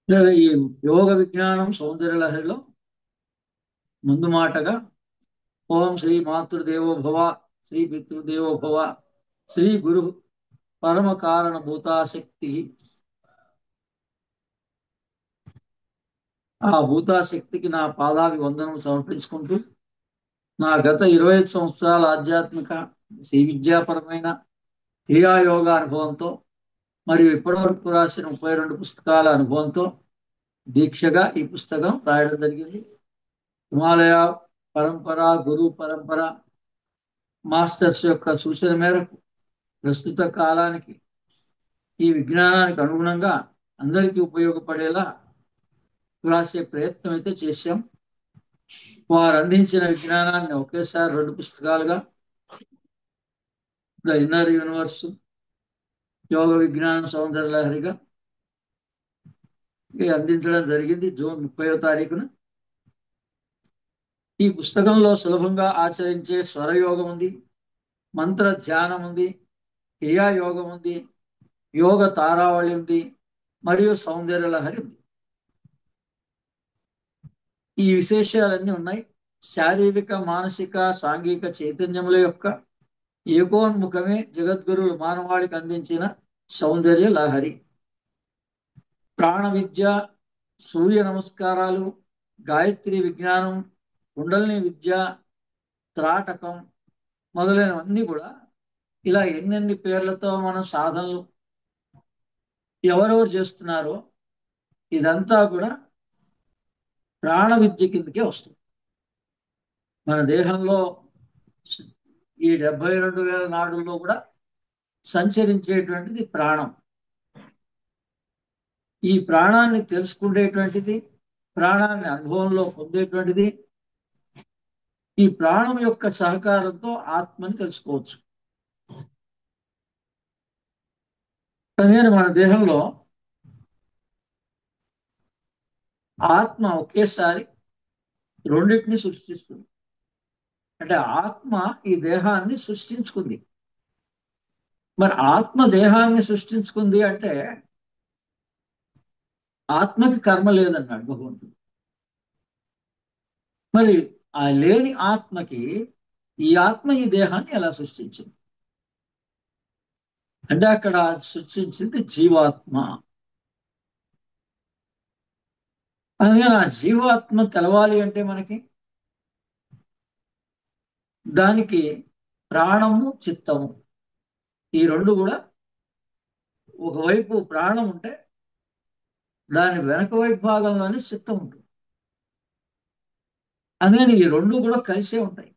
ఈ యోగ విజ్ఞానం సౌందర్య లహరిలో ముందు మాటగా ఓం శ్రీ మాతృదేవో భవ, శ్రీ పితృదేవో భవ, శ్రీ గురు పరమ కారణ భూతాశక్తి, ఆ భూతాశక్తికి నా పాదాభి వందనం సమర్పించుకుంటూ నా గత 25 సంవత్సరాల ఆధ్యాత్మిక శ్రీ విద్యాపరమైన క్రియాయోగ అనుభవంతో మరియు ఇప్పటివరకు రాసిన 32 పుస్తకాల అనుభవంతో దీక్షగా ఈ పుస్తకం రాయడం జరిగింది. హిమాలయ పరంపర, గురు పరంపర, మాస్టర్స్ యొక్క సూచన మేరకు ప్రస్తుత కాలానికి ఈ విజ్ఞానానికి అనుగుణంగా అందరికీ ఉపయోగపడేలా రాసే ప్రయత్నం అయితే చేశాం. వారు అందించిన విజ్ఞానాన్ని ఒకేసారి 2 పుస్తకాలుగా ద ఇన్నర్ యూనివర్స్, యోగ విజ్ఞానం సౌందర్య లహరిగా అందించడం జరిగింది జూన్ 30వ తారీఖున. ఈ పుస్తకంలో సులభంగా ఆచరించే స్వరయోగం ఉంది, మంత్ర ధ్యానం ఉంది, క్రియాయోగం ఉంది, యోగ తారావళి ఉంది, మరియు సౌందర్య లహరి ఉంది. ఈ విశేషాలన్నీ ఉన్నాయి. శారీరక, మానసిక, సాంఘిక చైతన్యముల యొక్క ఏకోన్ముఖమే జగద్గురువులు మానవాళికి అందించిన సౌందర్య లహరి. ప్రాణ విద్య, సూర్య నమస్కారాలు, గాయత్రి విజ్ఞానం, కుండలిని విద్య, త్రాటకం మొదలైనవన్నీ కూడా ఇలా ఎన్నెన్ని పేర్లతో మనం సాధనలు ఎవరెవరు చేస్తున్నారో ఇదంతా కూడా ప్రాణ విద్య కిందకే వస్తుంది. మన దేహంలో ఈ 72,000 నాడుల్లో కూడా సంచరించేటువంటిది ప్రాణం. ఈ ప్రాణాన్ని తెలుసుకునేటువంటిది, ప్రాణాన్ని అనుభవంలో పొందేటువంటిది, ఈ ప్రాణం యొక్క సహకారంతో ఆత్మని తెలుసుకోవచ్చు. అందుకని మన దేహంలో ఆత్మ ఒకేసారి రెండింటిని సృష్టిస్తుంది. అంటే ఆత్మ ఈ దేహాన్ని సృష్టించుకుంది. మరి ఆత్మ దేహాన్ని సృష్టించుకుంది అంటే ఆత్మకి కర్మ లేదన్నాడు భగవంతుడు. మరి ఆ లేని ఆత్మకి ఈ ఆత్మ ఈ దేహాన్ని ఎలా సృష్టించింది అంటే అక్కడ సృష్టించింది జీవాత్మ. అందుకని ఆ జీవాత్మ తెలవాలి అంటే మనకి దానికి ప్రాణము, చిత్తము ఈ రెండు కూడా, ఒకవైపు ప్రాణం ఉంటే దాని వెనక వైపు భాగంలోనే చిత్తం ఉంటుంది. అందుకని ఈ రెండు కూడా కలిసే ఉంటాయి.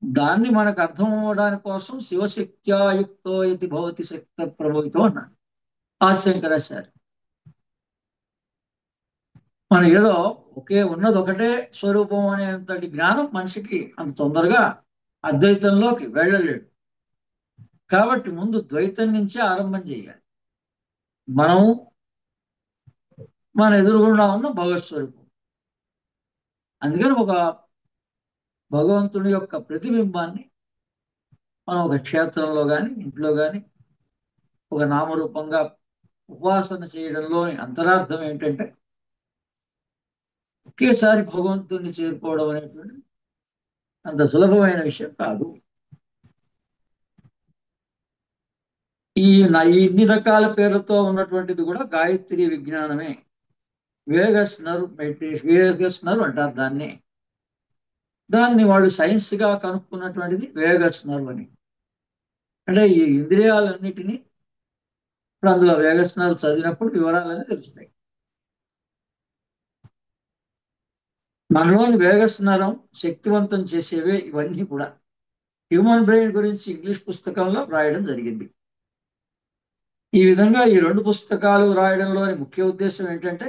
దాన్ని మనకు అర్థం అవ్వడానికి కోసం శివశక్త్యాయుక్తో ఇది భవతి శక్త ప్రభవితం అన్నారు ఆ శంకరాచార్య. మనం ఏదో ఉన్నది ఒకటే స్వరూపం అనేంతటి జ్ఞానం మనిషికి అంత తొందరగా అద్వైతంలోకి వెళ్ళలేడు. కాబట్టి ముందు ద్వైతం నుంచే ఆరంభం చేయాలి. మనం మన ఎదురుగుండా ఉన్న భగవత్ స్వరూపం. అందుకని ఒక భగవంతుడి యొక్క ప్రతిబింబాన్ని మనం ఒక క్షేత్రంలో కానీ, ఇంట్లో కానీ ఒక నామరూపంగా ఉపాసన చేయడంలోని అంతరార్థం ఏంటంటే ఒకేసారి భగవంతుడిని చేరుకోవడం అనేటువంటి అంత సులభమైన విషయం కాదు. ఇన్ని రకాల పేర్లతో ఉన్నటువంటిది కూడా గాయత్రి విజ్ఞానమే. Vagus nerve meditation, vagus nerve అంటారు దాన్ని వాళ్ళు సైన్స్ గా కనుక్కున్నటువంటిది వేగస్ నర్వ్ అని. అంటే ఈ ఇంద్రియాలన్నిటినీ ఇప్పుడు అందులో వేగస్ నర్వ్ చదివినప్పుడు వివరాలన్నీ తెలుస్తాయి. మనలోని వేగస్ నరం శక్తివంతం చేసేవే ఇవన్నీ కూడా. హ్యూమన్ బ్రెయిన్ గురించి ఇంగ్లీష్ పుస్తకంలో రాయడం జరిగింది. ఈ విధంగా ఈ 2 పుస్తకాలు రాయడంలోని ముఖ్య ఉద్దేశం ఏంటంటే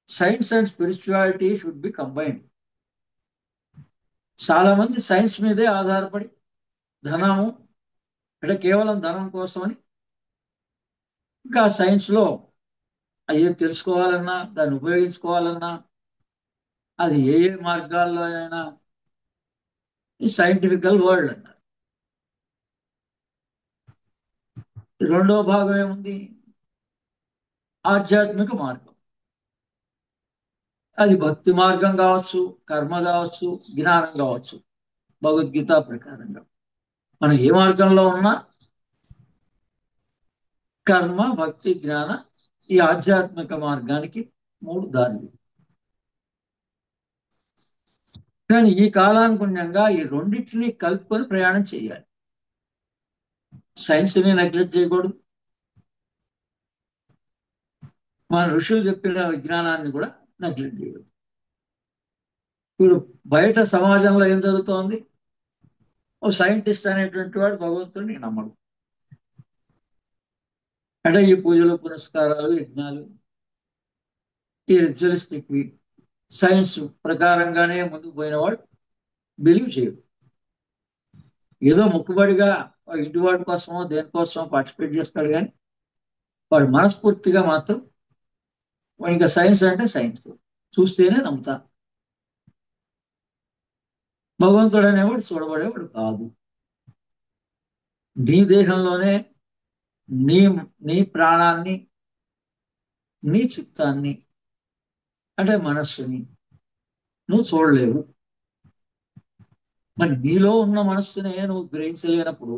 science and spirituality should be combined. చాలా మంది సైన్స్ మీదే ఆధారపడి ధనము అంటే కేవలం ధనం కోసమని ఇంకా సైన్స్ లో అయ్యే తెలుసుకోవాలన్నా, దాన్ని ఉపయోగించుకోవాలన్నా, అది ఏ ఏ మార్గాల్లో అయినా ఈ సైంటిఫికల్ వరల్డ్ అన్నారు. రెండో భాగం ఏముంది, ఆధ్యాత్మిక మార్గం. అది భక్తి మార్గం కావచ్చు, కర్మ కావచ్చు, జ్ఞానం కావచ్చు. భగవద్గీత ప్రకారంగా మనం ఏ మార్గంలో ఉన్నా కర్మ, భక్తి, జ్ఞాన ఈ ఆధ్యాత్మిక మార్గానికి 3 దారులు. కానీ ఈ కాలానుగుణ్యంగా ఈ రెండింటినీ కలుపుకొని ప్రయాణం చేయాలి. సైన్స్ని నెగ్లెక్ట్ చేయకూడదు, మన ఋషులు చెప్పిన విజ్ఞానాన్ని కూడా నెగ్లెక్ట్ చేయకూడదు. ఇప్పుడు బయట సమాజంలో ఏం జరుగుతోంది? ఓ సైంటిస్ట్ అనేటువంటి వాడు భగవంతుడిని నమ్మడు. అంటే ఈ పూజలు, పురస్కారాలు, యజ్ఞాలు, ఈ రిచువలిస్టిక్ సైన్స్ ప్రకారంగానే ముందుకు పోయినవాడు బిలీవ్ చేయడు. ఏదో మొక్కుబడిగా ఇంటివాడి కోసమో దేనికోసమో పార్టిసిపేట్ చేస్తాడు, కానీ వాడు మనస్ఫూర్తిగా మాత్రం ఇంకా సైన్స్ అంటే సైన్స్ చూస్తేనే నమ్ముతా. భగవంతుడు అనేవాడు చూడబడేవాడు కాదు. నీ దేహంలోనే నీ నీ ప్రాణాన్ని, నీ చిత్తాన్ని అంటే మనస్సుని నువ్వు చూడలేవు. మరి నీలో ఉన్న మనస్సునే నువ్వు గ్రహించలేనప్పుడు,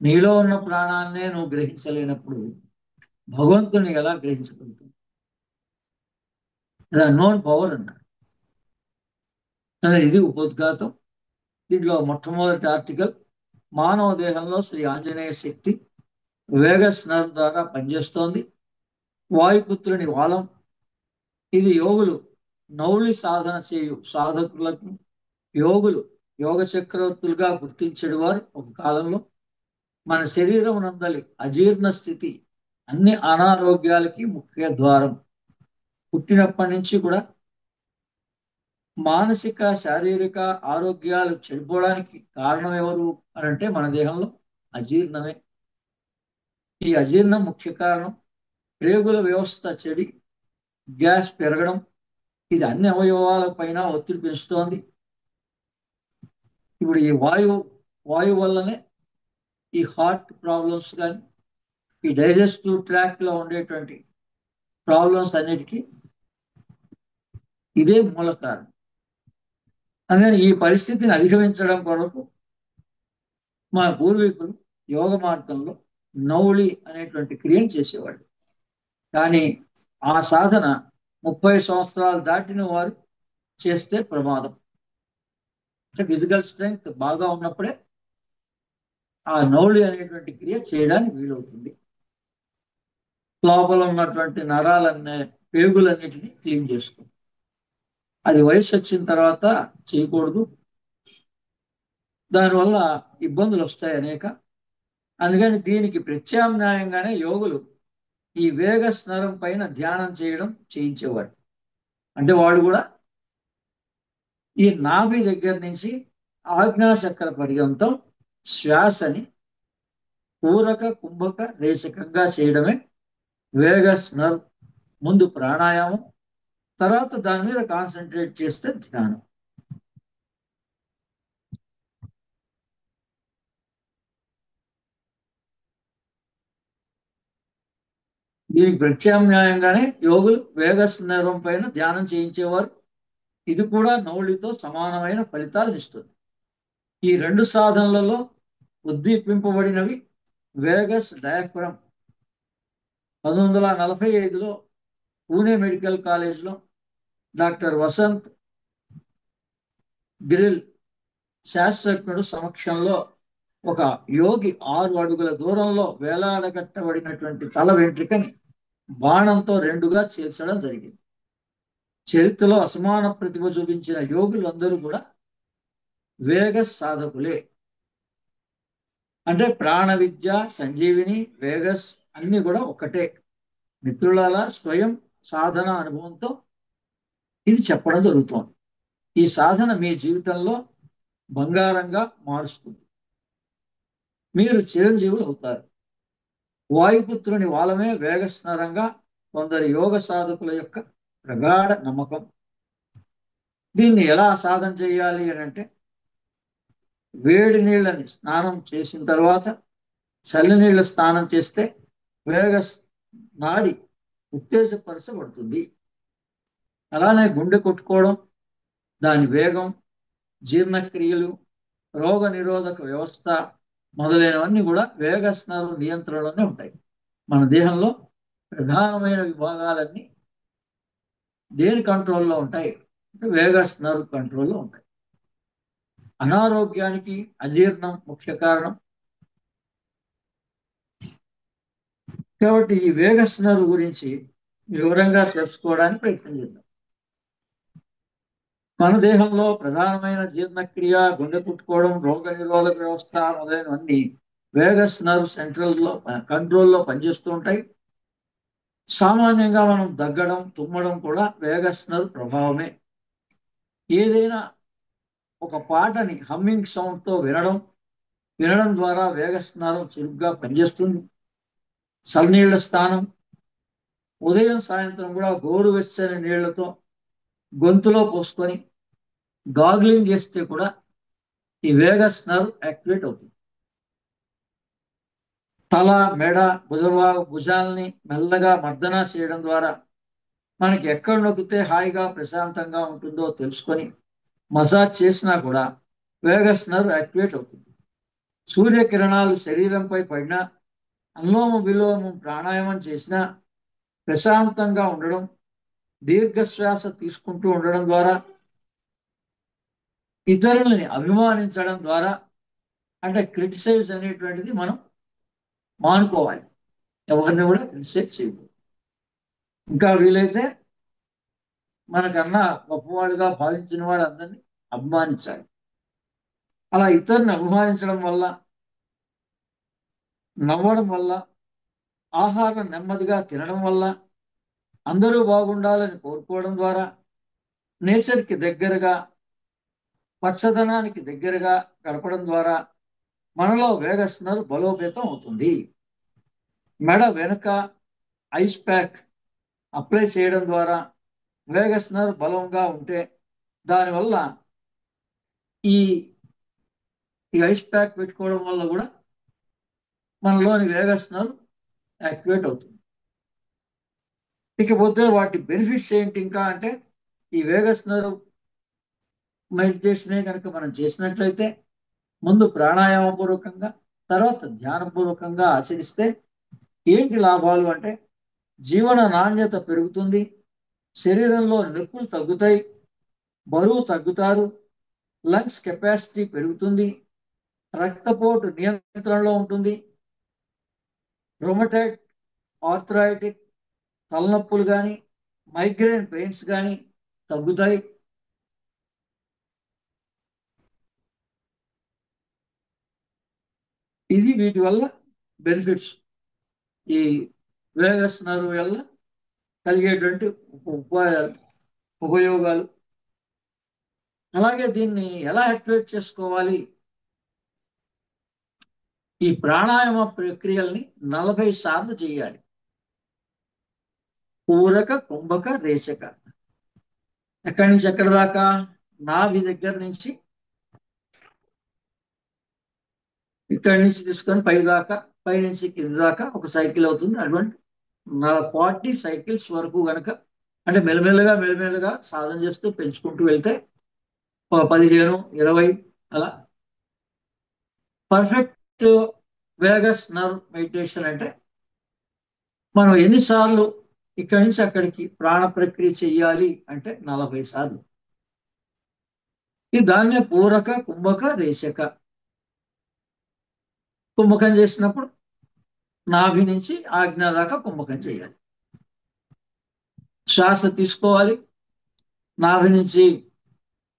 నీలో ఉన్న ప్రాణాన్నే నువ్వు గ్రహించలేనప్పుడు భగవంతుని ఎలా గ్రహించగలుగుతావు? అది అన్నోన్ పవర్ అన్నారు. ఇది ఉపోద్ఘాతం. దీంట్లో మొట్టమొదటి ఆర్టికల్, మానవ దేహంలో శ్రీ ఆంజనేయ శక్తి వేగస్ నర్వ్ ద్వారా పనిచేస్తోంది. వాయుపుత్రుని వాలం. ఇది యోగులు నౌలి సాధన చేయు సాధకులకు యోగులు యోగ చక్రవర్తులుగా గుర్తించడు వారు ఒక కాలంలో. మన శరీరం నందలి అజీర్ణ స్థితి అన్ని అనారోగ్యాలకి ముఖ్య ద్వారం. పుట్టినప్పటి నుంచి కూడా మానసిక, శారీరక ఆరోగ్యాలు చెడిపోవడానికి కారణం ఎవరు అని అంటే మన దేహంలో అజీర్ణమే. ఈ అజీర్ణం ముఖ్య కారణం. ప్రేగుల వ్యవస్థ చెడి, గ్యాస్ పెరగడం, ఇది అన్ని అవయవాల పైన ఒత్తిడి పెంచుతోంది. ఇప్పుడు ఈ వాయువు వల్లనే ఈ హార్ట్ ప్రాబ్లమ్స్ కానీ, ఈ డైజెస్టివ్ ట్రాక్ లో ఉండేటువంటి ప్రాబ్లమ్స్ అన్నిటికీ ఇదే మూల కారణం. అందుకని ఈ పరిస్థితిని అధిగమించడం కొరకు మా పూర్వీకులు యోగ మార్గంలో నౌలి అనేటువంటి క్రియను చేసేవాళ్ళు. కానీ ఆ సాధన 30 సంవత్సరాలు దాటిన వారు చేస్తే ప్రమాదం. అంటే ఫిజికల్ స్ట్రెంగ్త్ బాగా ఉన్నప్పుడే ఆ నౌలి అనేటువంటి క్రియ చేయడానికి వీలవుతుంది. లోపల ఉన్నటువంటి నరాలన్నీ, పేగులన్నిటినీ క్లీన్ చేసుకో. అది వయసు వచ్చిన తర్వాత చేయకూడదు, దానివల్ల ఇబ్బందులు వస్తాయి అనేక. అందుకని దీనికి ప్రత్యామ్నాయంగానే యోగులు ఈ వేగ స్నరం పైన ధ్యానం చేయడం చేయించేవారు. అంటే వాళ్ళు కూడా ఈ నాభి దగ్గర నుంచి ఆజ్ఞాచక్ర పర్యంతం శ్వాసని పూరక, కుంభక, రేచకంగా చేయడమే వేగస్ నర్వ్. ముందు ప్రాణాయామం, తర్వాత దాని మీద కాన్సన్ట్రేట్ చేస్తే ధ్యానం. దీనికి ప్రత్యామ్నాయంగానే యోగులు వేగస్ నర్వం పైన ధ్యానం చేయించేవారు. ఇది కూడా నౌలితో సమానమైన ఫలితాలను ఇస్తుంది. ఈ 2 సాధనలలో ఉద్దీపింపబడినవి వేగస్ డయాఫ్రమ్. 1945లో పూణే మెడికల్ కాలేజ్లో డాక్టర్ వసంత్ గ్రిల్ శాస్త్రజ్ఞుడు సమక్షంలో ఒక యోగి 6 అడుగుల దూరంలో వేలాడగట్టబడినటువంటి తల వెంట్రికని బాణంతో 2గా చేర్చడం జరిగింది. చరిత్రలో అసమాన ప్రతిభ చూపించిన యోగులు అందరూ కూడా వేగస్ సాధకులే. అంటే ప్రాణ విద్య, సంజీవిని, వేగస్ అన్ని కూడా ఒకటే. మిత్రులారా, స్వయం సాధన అనుభవంతో ఇది చెప్పడం జరుగుతోంది. ఈ సాధన మీ జీవితంలో బంగారంగా మారుస్తుంది. మీరు చిరంజీవులు అవుతారు. వాయుపుత్రుని వాలమే వేగస్నరంగా కొందరి యోగ సాధకుల యొక్క ప్రగాఢ నమ్మకం. దీన్ని ఎలా సాధన చేయాలి అని అంటే, వేడి నీళ్ళని స్నానం చేసిన తర్వాత చల్లి నీళ్ళ స్నానం చేస్తే వేగ నాడి ఉత్తేజపరచబడుతుంది. అలానే గుండె కొట్టుకోవడం, దాని వేగం, జీర్ణక్రియలు, రోగ నిరోధక వ్యవస్థ మొదలైనవన్నీ కూడా వేగస్ నర్వ్ నియంత్రణలోనే ఉంటాయి. మన దేహంలో ప్రధానమైన విభాగాలన్నీ దేని కంట్రోల్లో ఉంటాయి అంటే వేగస్ నర్వ్ కంట్రోల్లో ఉంటాయి. అనారోగ్యానికి అజీర్ణం ముఖ్య కారణం. కాబట్టి ఈ వేగస్ నర్వ్ గురించి వివరంగా తెలుసుకోవడానికి ప్రయత్నం చేద్దాం. మన దేహంలో ప్రధానమైన జీర్ణక్రియ, గుండె పుట్టుకోవడం, రోగ నిరోధక వ్యవస్థ మొదలైనవన్నీ వేగస్ నర్వ్ సెంట్రల్లో కంట్రోల్లో పనిచేస్తూ ఉంటాయి. సామాన్యంగా మనం దగ్గడం, తుమ్మడం కూడా వేగస్ నర్వ్ ప్రభావమే. ఏదైనా ఒక పాటని హమ్మింగ్ సౌండ్తో వినడం ద్వారా వేగస్ నర్వ్ చురుగ్గా పనిచేస్తుంది. చల్లనీళ్ల స్నానం, ఉదయం సాయంత్రం కూడా గోరువెచ్చని నీళ్లతో గొంతులో పోసుకొని గాగ్లింగ్ చేస్తే కూడా ఈ వేగస్ నర్వ్ యాక్టివేట్ అవుతుంది. తల, మెడ, భుజాలని మెల్లగా మర్దన చేయడం ద్వారా మనకి ఎక్కడ నొక్కితే హాయిగా ప్రశాంతంగా ఉంటుందో తెలుసుకొని మసాజ్ చేసినా కూడా వేగస్ నర్వ్ యాక్టివేట్ అవుతుంది. సూర్యకిరణాలు శరీరంపై పడినా, అనులోమ విలోమం ప్రాణాయామం చేసినా ప్రశాంతంగా ఉండడం, దీర్ఘశ్వాస తీసుకుంటూ ఉండడం ద్వారా, ఇతరులని అభిమానించడం ద్వారా, అంటే క్రిటిసైజ్ అనేటువంటిది మనం మానుకోవాలి. ఎవరిని కూడా క్రిటిసైజ్ చేయకూడదు. ఇంకా వీలైతే మనకన్నా గొప్పవాళ్ళుగా భావించిన వాళ్ళందరినీ అభిమానించాలి. అలా ఇతరుని అభిమానించడం వల్ల, నవ్వడం వల్ల, ఆహారం నెమ్మదిగా తినడం వల్ల, అందరూ బాగుండాలని కోరుకోవడం ద్వారా, నేచర్కి దగ్గరగా, పచ్చదనానికి దగ్గరగా గడపడం ద్వారా మనలో వేగస్ నర్వ్ బలోపేతం అవుతుంది. మెడ వెనుక ఐస్ ప్యాక్ అప్లై చేయడం ద్వారా వేగస్ నర్వ్ బలంగా ఉంటే దానివల్ల ఈ ఐస్ ప్యాక్ పెట్టుకోవడం వల్ల కూడా మనలోని వేగస్ నర్వ్ యాక్టివేట్ అవుతుంది. ఇకపోతే వాటి బెనిఫిట్స్ ఏంటి ఇంకా అంటే, ఈ వేగస్ నర్వ్ మెడిటేషనే కనుక మనం చేసినట్లయితే ముందు ప్రాణాయామపూర్వకంగా, తర్వాత ధ్యానపూర్వకంగా ఆచరిస్తే ఏంటి లాభాలు అంటే, జీవన నాణ్యత పెరుగుతుంది, శరీరంలో నొప్పులు తగ్గుతాయి, బరువు తగ్గుతారు, లంగ్స్ కెపాసిటీ పెరుగుతుంది, రక్తపోటు నియంత్రణలో ఉంటుంది, రొమటైడ్ ఆర్థరైటిక్ తలనొప్పులు కానీ, మైగ్రేన్ పెయిన్స్ కానీ తగ్గుతాయి. ఇది వీటి వల్ల బెనిఫిట్స్, ఈ వేగస్ నర్వ్ వల్ల కలిగేటువంటి ఉపయోగాలు. అలాగే దీన్ని ఎలా యాక్టివేట్ చేసుకోవాలి? ఈ ప్రాణాయామ ప్రక్రియల్ని 40 సార్లు చేయాలి. పూరక, కుంభక, రేచక. ఎక్కడి నుంచి ఎక్కడి దాకా? నాభి దగ్గర నుంచి ఇక్కడి నుంచి తీసుకొని పై దాకా, పై నుంచి కింద దాకా ఒక సైకిల్ అవుతుంది. అటువంటి 40 సైకిల్స్ వరకు గనక, అంటే మెల్లమెల్లగా సాధన చేస్తూ పెంచుకుంటూ వెళ్తే 15, 20 అలా పర్ఫెక్ట్ వేగస్ నర్వ్ మెడిటేషన్ అంటే మనం ఎన్నిసార్లు ఇక్కడి నుంచి అక్కడికి ప్రాణ ప్రక్రియ చెయ్యాలి అంటే 40 సార్లు. ఈ దాన్నే పూరక, కుంభక, రేచక. కుంభకం చేసినప్పుడు నాభి నుంచి ఆజ్ఞ దాకా కుంభకం చేయాలి. శ్వాస తీసుకోవాలి, నాభి నుంచి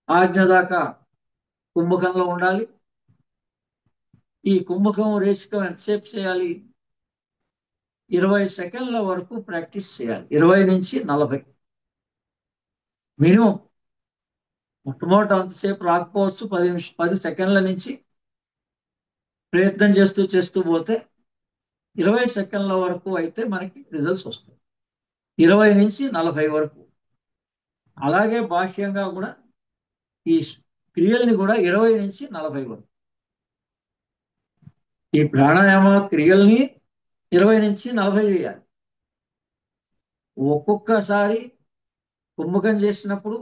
ఆజ్ఞ దాకా కుంభకంలో ఉండాలి. ఈ కుంభకం, రేచకం ఎంతసేపు చేయాలి? 20 సెకండ్ల వరకు ప్రాక్టీస్ చేయాలి. 20 నుంచి 40 మినిమం. మొట్టమొదట అంతసేపు రాకపోవచ్చు. 10 సెకండ్ల నుంచి ప్రయత్నం చేస్తూ పోతే 20 సెకండ్ల వరకు అయితే మనకి రిజల్ట్స్ వస్తాయి. 20 నుంచి 40 వరకు. అలాగే బాహ్యంగా కూడా ఈ క్రియల్ని కూడా 20 నుంచి 40 వరకు. ఈ ప్రాణాయామ క్రియల్ని 20 నుంచి 40 చేయాలి. ఒక్కొక్కసారి కుంభకం చేసినప్పుడు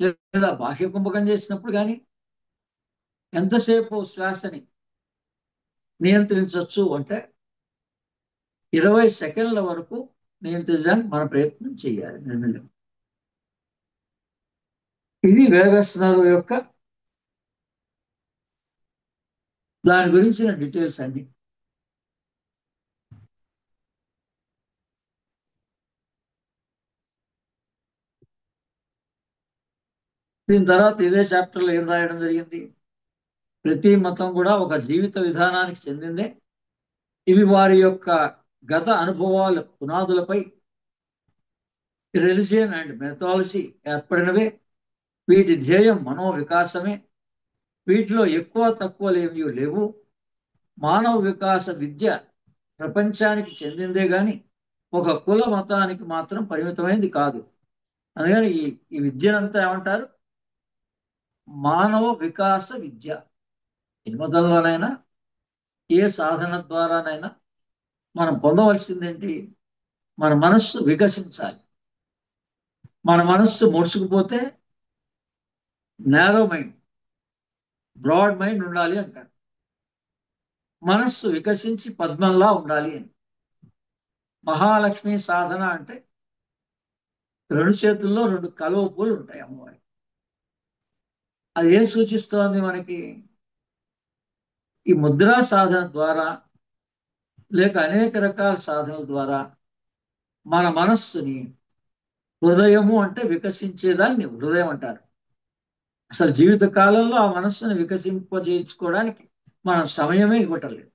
లేదా బాహ్య కుంభకం చేసినప్పుడు కానీ ఎంతసేపు శ్వాసని నియంత్రించవచ్చు అంటే 20 సెకండ్ల వరకు నియంత్రించడానికి మన ప్రయత్నం చేయాలి నిర్మల్యం. ఇది వేగస్ నర్వ్ యొక్క దాని గురించిన డీటెయిల్స్ అన్ని. దీని తర్వాత ఇదే చాప్టర్లో ఏం రాయడం జరిగింది, ప్రతి మతం కూడా ఒక జీవిత విధానానికి చెందిందే, ఇవి వారి యొక్క గత అనుభవాల పునాదులపై రిలిజియన్ అండ్ మెథాలజీ ఏర్పడినవే, వీటి ధ్యేయం మనోవికాసమే, వీటిలో ఎక్కువ తక్కువలేవి లేవు, మానవ వికాస విద్య ప్రపంచానికి చెందిందే గాని ఒక కుల మతానికి మాత్రం పరిమితమైంది కాదు. అందుకని ఈ విద్యనంతా ఏమంటారు, మానవ వికాస విద్య. ఏ మతంలోనైనా ఏ సాధన ద్వారానైనా మనం పొందవలసిందేంటి, మన మనస్సు వికసించాలి. మన మనస్సు ముడుచుకుపోతే నేరో మైండ్, బ్రాడ్ మైండ్ ఉండాలి అంటారు. మనస్సు వికసించి పద్మంలా ఉండాలి అని. మహాలక్ష్మి సాధన అంటే 2 చేతుల్లో 2 కలువ పూలు ఉంటాయి అమ్మవారి. అది ఏం సూచిస్తోంది మనకి, ఈ ముద్రా సాధన ద్వారా లేక అనేక రకాల సాధనల ద్వారా మన మనస్సుని, హృదయము అంటే వికసించేదాన్ని హృదయం అంటారు. అసలు జీవిత కాలంలో ఆ మనస్సును వికసింపజేయించుకోవడానికి మనం సమయమే ఇవ్వటం లేదు.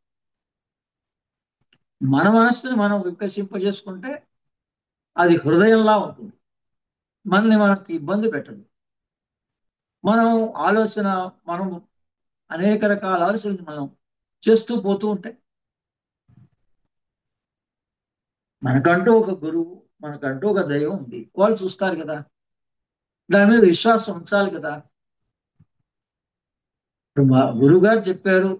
మన మనస్సుని మనం వికసింపజేసుకుంటే అది హృదయంలా ఉంటుంది, మనల్ని మనకి ఇబ్బంది పెట్టదు. మనం మనం అనేక రకాల ఆలోచనలు మనం చేస్తూ పోతూ ఉంటే, మనకంటూ ఒక గురువు, మనకంటూ ఒక దైవం ఉంది, వాళ్ళు చూస్తారు కదా, దాని మీద విశ్వాసం ఉంచాలి కదా. ఇప్పుడు మా గురువు గారు చెప్పారు,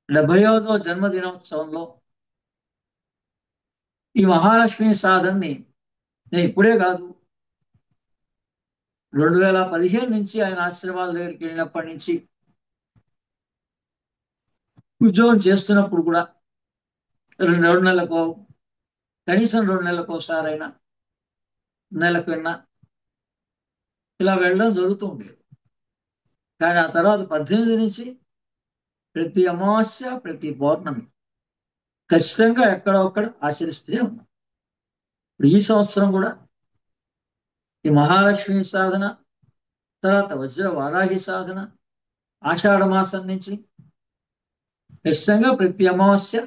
70వ జన్మదినోత్సవంలో ఈ మహాలక్ష్మి సాధనని నేను ఇప్పుడే కాదు, 2015 నుంచి ఆయన ఆశ్రమాల దగ్గరికి వెళ్ళినప్పటి నుంచి ఉద్యోగం చేస్తున్నప్పుడు కూడా 2 నెలలకు, కనీసం 2 నెలలకు ఒకసారైనా, నెలకు విన్నా ఇలా వెళ్ళడం జరుగుతూ ఉండేది. కానీ ఆ తర్వాత 18 నుంచి ప్రతి అమావాస్య, ప్రతి పౌర్ణమి ఖచ్చితంగా ఎక్కడో ఒక్కడ ఆచరిస్తూనే ఉన్నాం. ఈ సంవత్సరం కూడా ఈ మహాలక్ష్మి సాధన, తర్వాత వజ్ర వారాహి సాధన, ఆషాఢ మాసం నుంచి ఖచ్చితంగా ప్రతి అమావాస్య,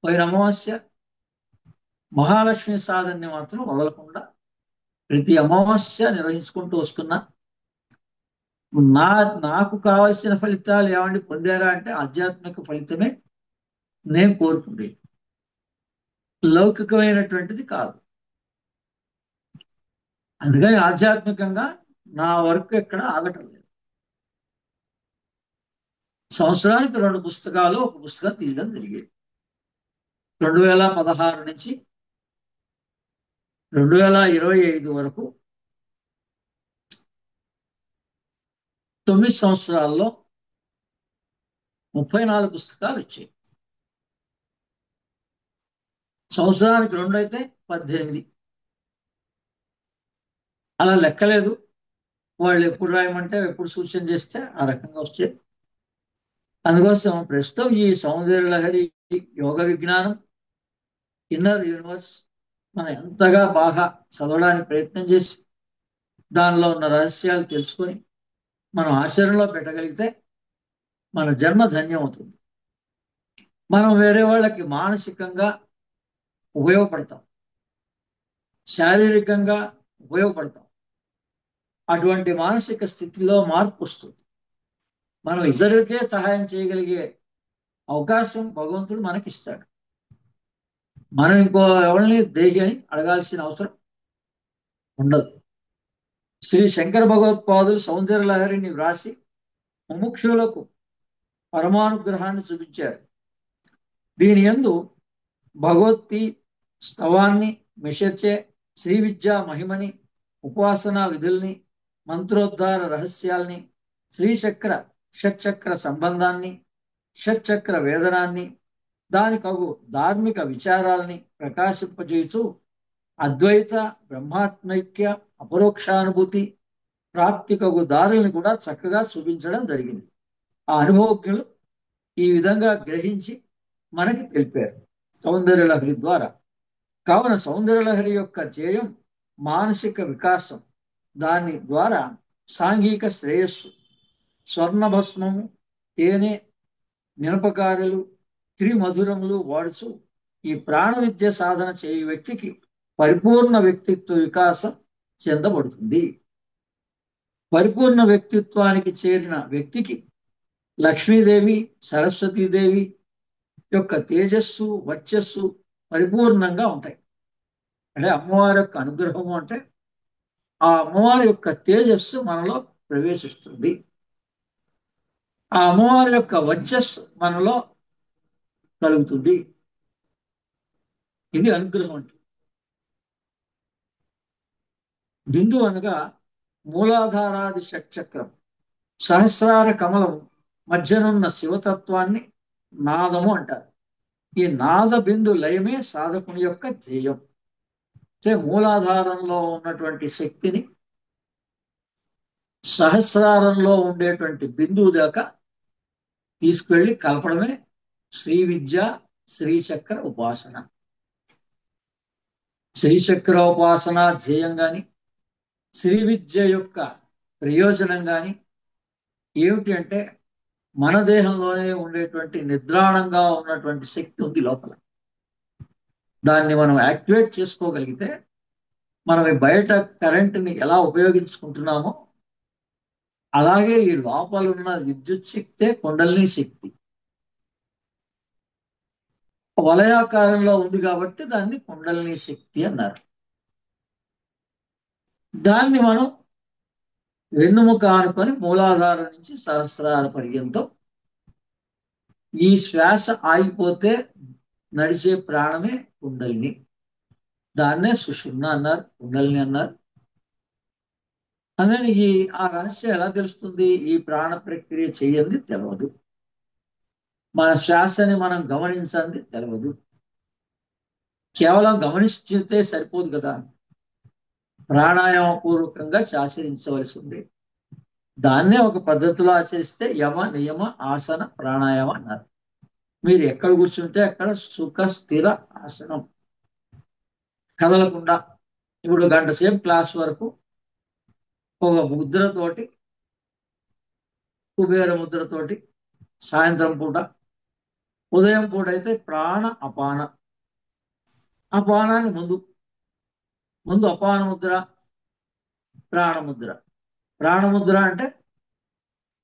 పోయిన అమావాస్య మహాలక్ష్మి సాధనని మాత్రం వదలకుండా ప్రతి అమావాస్య నిర్వహించుకుంటూ వస్తున్నా. నాకు కావాల్సిన ఫలితాలు ఏమండి పొందారా అంటే ఆధ్యాత్మిక ఫలితమే నేను కోరుకుండేది, లౌకికమైనటువంటిది కాదు. అందుకని ఆధ్యాత్మికంగా నా వర్క్ ఎక్కడ ఆగటం లేదు. సంవత్సరానికి 2 పుస్తకాలు, ఒక పుస్తకం తీయడం జరిగేది. 2016 నుంచి 2025 వరకు 9 సంవత్సరాల్లో 34 పుస్తకాలు వచ్చాయి. సంవత్సరానికి 2 అయితే 18. అలా లెక్కలేదు, వాళ్ళు ఎప్పుడు రాయమంటే ఎప్పుడు సూచన చేస్తే ఆ రకంగా వచ్చాయి. అందుకోసం ప్రస్తుతం ఈ సౌందర్య లహరి, యోగ విజ్ఞానం, ఇన్నర్ యూనివర్స్ మనం ఎంతగా బాగా చదవడానికి ప్రయత్నం చేసి దానిలో ఉన్న రహస్యాలు తెలుసుకొని మనం ఆచరణలో పెట్టగలిగితే మన జన్మ ధన్యం అవుతుంది. మనం వేరే వాళ్ళకి మానసికంగా ఉపయోగపడతాం, శారీరకంగా ఉపయోగపడతాం. అటువంటి మానసిక స్థితిలో మార్పు వస్తుంది. మనం ఇద్దరికే సహాయం చేయగలిగే అవకాశం భగవంతుడు మనకిస్తాడు. మనం ఇంకో ఎవరిని దేహి అని అడగాల్సిన అవసరం ఉండదు. శ్రీ శంకర భగవత్పాదులు సౌందర్య లహరిని వ్రాసి ముముక్షులకు పరమానుగ్రహాన్ని చూపించారు. దీని యందు భగవద్గీ స్తవాన్ని మెషర్చే శ్రీ విద్యా మహిమని, ఉపాసనా విధుల్ని, మంత్రోద్ధార రహస్యాల్ని, శ్రీచక్ర షట్చక్ర సంబంధాన్ని, షట్చక్ర వేదనాన్ని, దానికగు ధార్మిక విచారాల్ని ప్రకాశింపజేస్తూ అద్వైత బ్రహ్మాత్మైక్య అపరోక్షానుభూతి ప్రాప్తికగు దారుల్ని కూడా చక్కగా చూపించడం జరిగింది. ఆ అనుభవజ్ఞులు ఈ విధంగా గ్రహించి మనకి తెలిపారు సౌందర్యలహరి ద్వారా. కావున సౌందర్యలహరి యొక్క ధ్యేయం మానసిక వికాసం, దాని ద్వారా సాంఘిక శ్రేయస్సు. స్వర్ణభస్మము, తేనె, మినపకారెలు, త్రిమధురములు వాడుచు ఈ ప్రాణ విద్య సాధన చేయు వ్యక్తికి పరిపూర్ణ వ్యక్తిత్వ వికాసం చెందబడుతుంది. పరిపూర్ణ వ్యక్తిత్వానికి చేరిన వ్యక్తికి లక్ష్మీదేవి, సరస్వతీదేవి యొక్క తేజస్సు, వర్చస్సు పరిపూర్ణంగా ఉంటాయి. అంటే అమ్మవారి యొక్క అనుగ్రహము అంటే ఆ అమ్మవారి యొక్క తేజస్సు మనలో ప్రవేశిస్తుంది. ఆ అమ్మవారి యొక్క వర్చస్సు మనలో కలుగుతుంది. ఇది అనుగ్రహం అంటే. బిందు అనగా మూలాధారాది షట్చక్రం, సహస్రార కమలం మధ్యనున్న శివతత్వాన్ని నాదము అంటారు. ఈ నాద బిందు లయమే సాధకుని యొక్క ధ్యేయం. అంటే మూలాధారంలో ఉన్నటువంటి శక్తిని సహస్రారంలో ఉండేటువంటి బిందువు దాకా తీసుకువెళ్ళి కలపడమే శ్రీ విద్య, శ్రీచక్ర ఉపాసన. శ్రీచక్ర ఉపాసన ధ్యేయం గాని, శ్రీ విద్య యొక్క ప్రయోజనం గాని ఏమిటి అంటే, మన దేహంలోనే ఉండేటువంటి నిద్రాణంగా ఉన్నటువంటి శక్తి ఉంది లోపల. దాన్ని మనం యాక్టివేట్ చేసుకోగలిగితే, మనం బయట కరెంటుని ఎలా ఉపయోగించుకుంటున్నామో అలాగే ఈ లోపల ఉన్న విద్యుత్ శక్తే కుండలిని శక్తి. వలయాకారంలో ఉంది కాబట్టి దాన్ని కుండలిని శక్తి అన్నారు. దాన్ని మనం వెన్నుముక ఆనుకొని మూలాధారం నుంచి సహస్రాల పర్యంతం, ఈ శ్వాస ఆగిపోతే నడిచే ప్రాణమే కుండలిని. దాన్నే సుషుమ్న అన్నారు, కుండలిని అన్నారు. అందుకని ఆ రహస్యం ఎలా తెలుస్తుంది? ఈ ప్రాణ ప్రక్రియ చెయ్యంది తెలియదు, మన శ్వాసని మనం గమనించండి తెలియదు. కేవలం గమనిస్తే సరిపోదు కదా, ప్రాణాయామ పూర్వకంగా ఆచరించవలసి ఉంది. దాన్నే ఒక పద్ధతిలో ఆచరిస్తే యమ నియమ ఆసన ప్రాణాయామ అన్నారు. మీరు ఎక్కడ కూర్చుంటే అక్కడ సుఖ స్థిర ఆసనం, కదలకుండా. ఇప్పుడు గంట సేపు క్లాస్ వరకు ఒక ముద్రతోటి, కుబేర ముద్రతోటి, సాయంత్రం పూట, ఉదయం పూట అయితే ప్రాణ అపాన, అపానాన్ని ముందు అపాన ముద్ర, ప్రాణముద్ర. ప్రాణముద్ర అంటే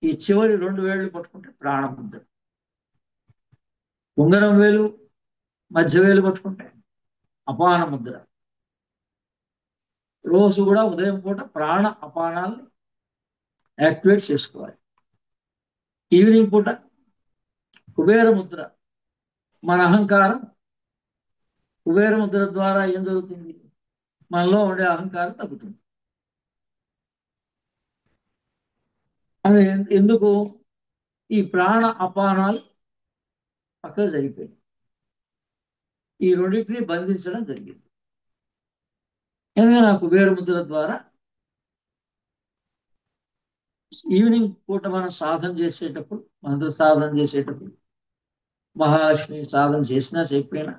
ఈ చివరి 2 వేళ్ళు పట్టుకుంటే ప్రాణముద్ర, ఉంగరం వేలు మధ్య వేలు పట్టుకుంటే అపాన ముద్ర. రోజు కూడా ఉదయం పూట ప్రాణ అపానాన్ని యాక్టివేట్ చేసుకోవాలి. ఈవినింగ్ పూట కుబేర ముద్ర. మన అహంకారం కుబేర ముద్ర ద్వారా ఏం జరుగుతుంది? మనలో ఉండే అహంకారం తగ్గుతుంది. అది ఎందుకు? ఈ ప్రాణ అపానాలు పక్కకు జరిగిపోయింది, ఈ రెండింటిని బంధించడం జరిగింది. ఎందుకంటే ఆ కుబేర ముద్ర ద్వారా ఈవినింగ్ పూట మనం సాధన చేసేటప్పుడు, మంత్ర సాధన చేసేటప్పుడు, మహాలక్ష్మి సాధన చేసినా చెప్పినా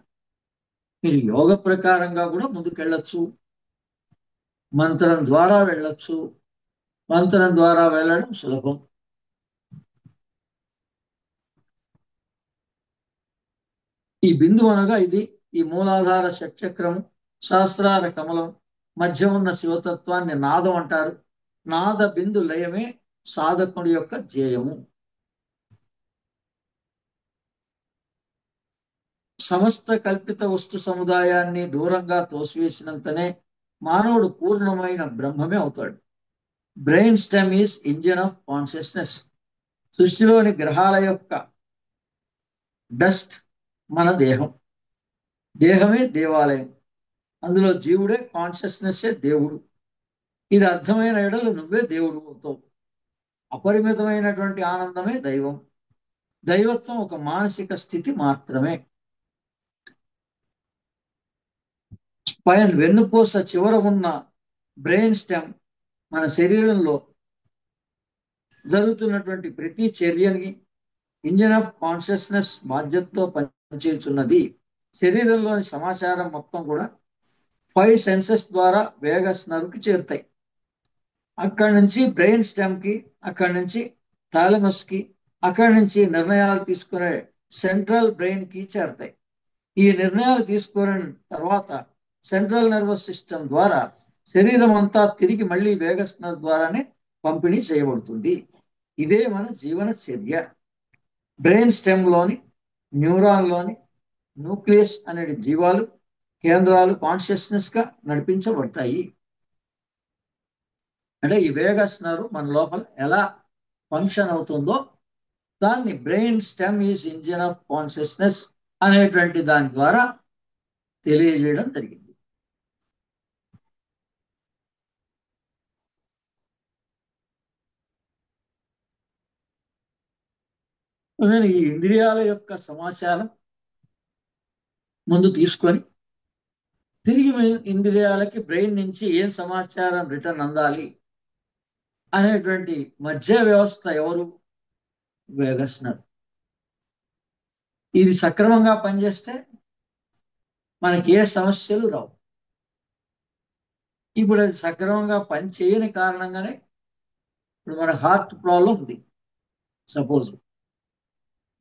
మీరు యోగ ప్రకారంగా కూడా ముందుకెళ్ళచ్చు, మంత్రం ద్వారా వెళ్ళచ్చు. మంత్రం ద్వారా వెళ్ళడం సులభం. ఈ బిందు అనగా ఇది. ఈ మూలాధార షట్చక్రము, సహస్రార కమలం మధ్య ఉన్న శివతత్వాన్ని నాదం అంటారు. నాద బిందు లయమే సాధకుడి యొక్క ధ్యేయము. సమస్త కల్పిత వస్తు సముదాయాన్ని దూరంగా తోసివేసినంతనే మానవుడు పూర్ణమైన బ్రహ్మమే అవుతాడు. Brain stem is engine of consciousness. సృష్టిలోని గ్రహాల యొక్క డస్ట్ మన దేహం. దేహమే దేవాలయం, అందులో జీవుడే కాన్షియస్నెస్సే దేవుడు. ఇది అర్థమైన ఎడలు నువ్వే దేవుడు అవుతావు. అపరిమితమైనటువంటి ఆనందమే దైవం. దైవత్వం ఒక మానసిక స్థితి మాత్రమే. స్పైన్ వెన్నుపూస చివర ఉన్న బ్రెయిన్ స్టెమ్ మన శరీరంలో జరుగుతున్నటువంటి ప్రతి చర్యని ఇంజిన్ ఆఫ్ కాన్షియస్నెస్ బాధ్యతతో పనిచేస్తున్నది. శరీరంలోని సమాచారం మొత్తం కూడా 5 సెన్సెస్ ద్వారా వేగస్ నర్వ్కి చేరుతాయి. అక్కడి నుంచి బ్రెయిన్ స్టెమ్ కి, అక్కడి నుంచి థాలమస్ కి, అక్కడి నుంచి నిర్ణయాలు తీసుకునే సెంట్రల్ బ్రెయిన్ కి చేరతాయి. ఈ నిర్ణయాలు తీసుకున్న తర్వాత సెంట్రల్ నర్వస్ సిస్టమ్ ద్వారా శరీరం అంతా తిరిగి మళ్ళీ వేగస్ నర్వ్ ద్వారానే పంపిణీ చేయబడుతుంది. ఇదే మన జీవన చర్య. బ్రెయిన్ స్టెమ్ లోని న్యూరాన్లోని న్యూక్లియస్ అనే జీవాలు కేంద్రాలు కాన్షియస్నెస్ గా నడిపించబడతాయి. అంటే ఈ వేగస్ నర్వ్ మన లోపల ఎలా ఫంక్షన్ అవుతుందో దాన్ని brain stem is engine of consciousness అనేటువంటి దాని ద్వారా తెలియజేయడం జరిగింది. ఈ ఇంద్రియాల యొక్క సమాచారం ముందు తీసుకొని తిరిగి ఇంద్రియాలకి బ్రెయిన్ నుంచి ఏం సమాచారం రిటర్న్ అందాలి అనేటువంటి మధ్య వ్యవస్థ ఎవరు? Vegas nerve. ఇది సక్రమంగా పనిచేస్తే మనకి ఏ సమస్యలు రావు. ఇప్పుడు అది సక్రమంగా పని చేయని కారణంగానే ఇప్పుడు మన హార్ట్ ప్రాబ్లం ఉంది. సపోజ్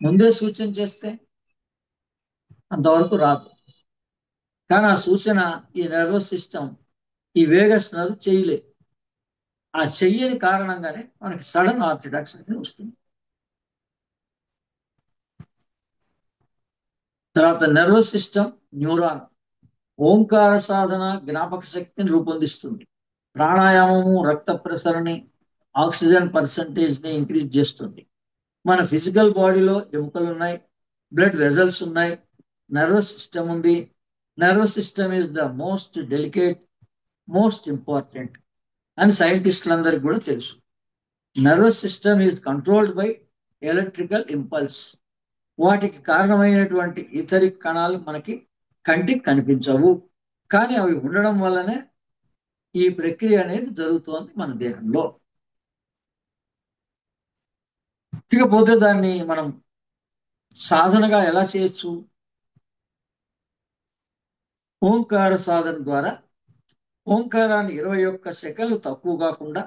ముందే సూచన చేస్తే అంతవరకు రాదు. కానీ ఆ సూచన ఈ నర్వస్ సిస్టమ్, ఈ వేగస్ నర్వ్ చేయలేదు. ఆ చెయ్యని కారణంగానే మనకి సడన్ హార్ట్ అటాక్స్ అనేది వస్తుంది. తర్వాత నర్వస్ సిస్టమ్ న్యూరాన్ ఓంకార సాధన జ్ఞాపక శక్తిని రూపొందిస్తుంది. ప్రాణాయామము రక్త ప్రసరణని, ఆక్సిజన్ పర్సంటేజ్ని ఇంక్రీజ్ చేస్తుంది. మన ఫిజికల్ బాడీలో ఎముకలు ఉన్నాయి, బ్లడ్ వెజల్స్ ఉన్నాయి, నర్వస్ సిస్టమ్ ఉంది. Nervous system is the most delicate, most important అని సైంటిస్టులందరికీ కూడా తెలుసు. Nervous system is controlled by electrical impulse. వాటికి కారణమైనటువంటి ఇతరిక్ కణాలు మనకి కంటికి కనిపించవు, కానీ అవి ఉండడం వల్లనే ఈ ప్రక్రియ అనేది జరుగుతోంది మన దేహంలో. ఇకపోతే దాన్ని మనం సాధనగా ఎలా చేయొచ్చు? ఓంకార సాధన ద్వారా ఓంకారాన్ని 21 సెకండ్లు తక్కువ కాకుండా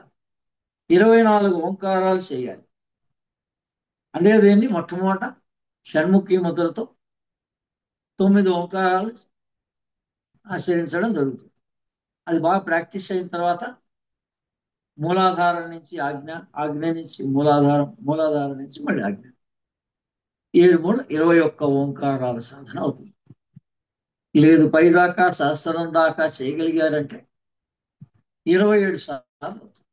24 ఓంకారాలు చేయాలి. అంటే దేన్ని మొట్టమొదట షణ్ముఖి ముద్రతో 9 ఓంకారాలు ఆచరించడం జరుగుతుంది. అది బాగా ప్రాక్టీస్ అయిన తర్వాత మూలాధారం నుంచి ఆజ్ఞ, ఆజ్ఞ నుంచి మూలాధారం, మూలాధారం నుంచి మళ్ళీ ఆజ్ఞ, 7 మూల 21 ఓంకారాల సాధన అవుతుంది. లేదు పైదాకా సహస్రం దాకా చేయగలిగారంటే 27 సార్లు అవుతుంది.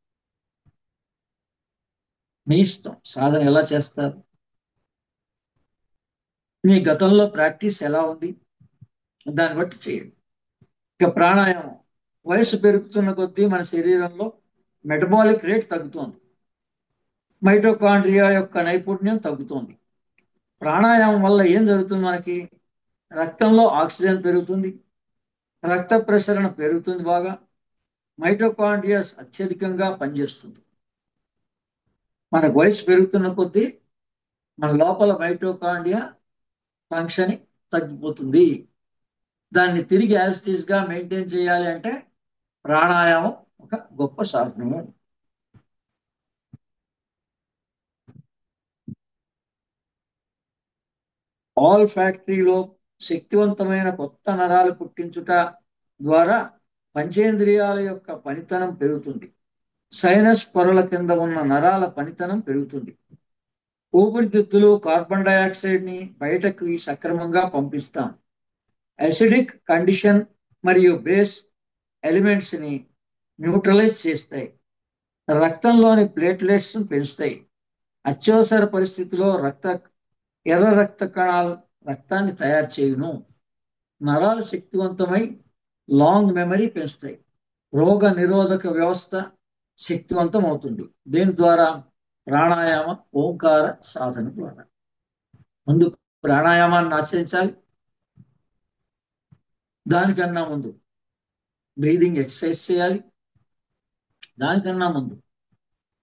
మీ ఇష్టం సాధన ఎలా చేస్తారు. మీ గతంలో ప్రాక్టీస్ ఎలా ఉంది దాన్ని బట్టి చేయండి. ఇక ప్రాణాయామం, వయసు పెరుగుతున్న కొద్దీ మన శరీరంలో మెటబాలిక్ రేట్ తగ్గుతోంది, మైటోకాండ్రియా యొక్క నైపుణ్యం తగ్గుతోంది. ప్రాణాయామం వల్ల ఏం జరుగుతుంది? మనకి రక్తంలో ఆక్సిజన్ పెరుగుతుంది, రక్త ప్రసరణ పెరుగుతుంది, బాగా మైటోకాండ్రియాస్ అత్యధికంగా పనిచేస్తుంది. మనకు వయసు పెరుగుతున్న కొద్దీ మన లోపల మైటోకాండ్రియా ఫంక్షన్ తగ్గిపోతుంది. దాన్ని తిరిగి యాజ్ ఇట్ ఈస్ గా మెయింటైన్ చేయాలి అంటే ప్రాణాయామం ఒక గొప్ప సాధనము. ఆల్ ఫ్యాక్టరీలో శక్తివంతమైన కొత్త నరాలు పుట్టించుట ద్వారా పంచేంద్రియాల యొక్క పనితనం పెరుగుతుంది. సైనస్ పొరల కింద ఉన్న నరాల పనితనం పెరుగుతుంది. ఊపిరితిత్తులు కార్బన్ డైఆక్సైడ్ ని బయటకు సక్రమంగా పంపిస్తాం. అసిడిక్ కండిషన్ మరియు బేస్ ఎలిమెంట్స్ ని న్యూట్రలైజ్ చేస్తాయి. రక్తంలోని ప్లేట్లెట్స్ పెంచుతాయి. అత్యవసర పరిస్థితిలో ఎర్ర రక్త కణాలు రక్తాన్ని తయారు చేయును. నరాలు శక్తివంతమై లాంగ్ మెమరీ పెంచుతాయి. రోగ నిరోధక వ్యవస్థ శక్తివంతం అవుతుంది. దేని ద్వారా? ప్రాణాయామ ఓంకార సాధన ద్వారా. ముందు ప్రాణాయామాన్ని ఆచరించాలి. దానికన్నా ముందు బ్రీదింగ్ ఎక్సర్సైజ్ చేయాలి. దానికన్నా ముందు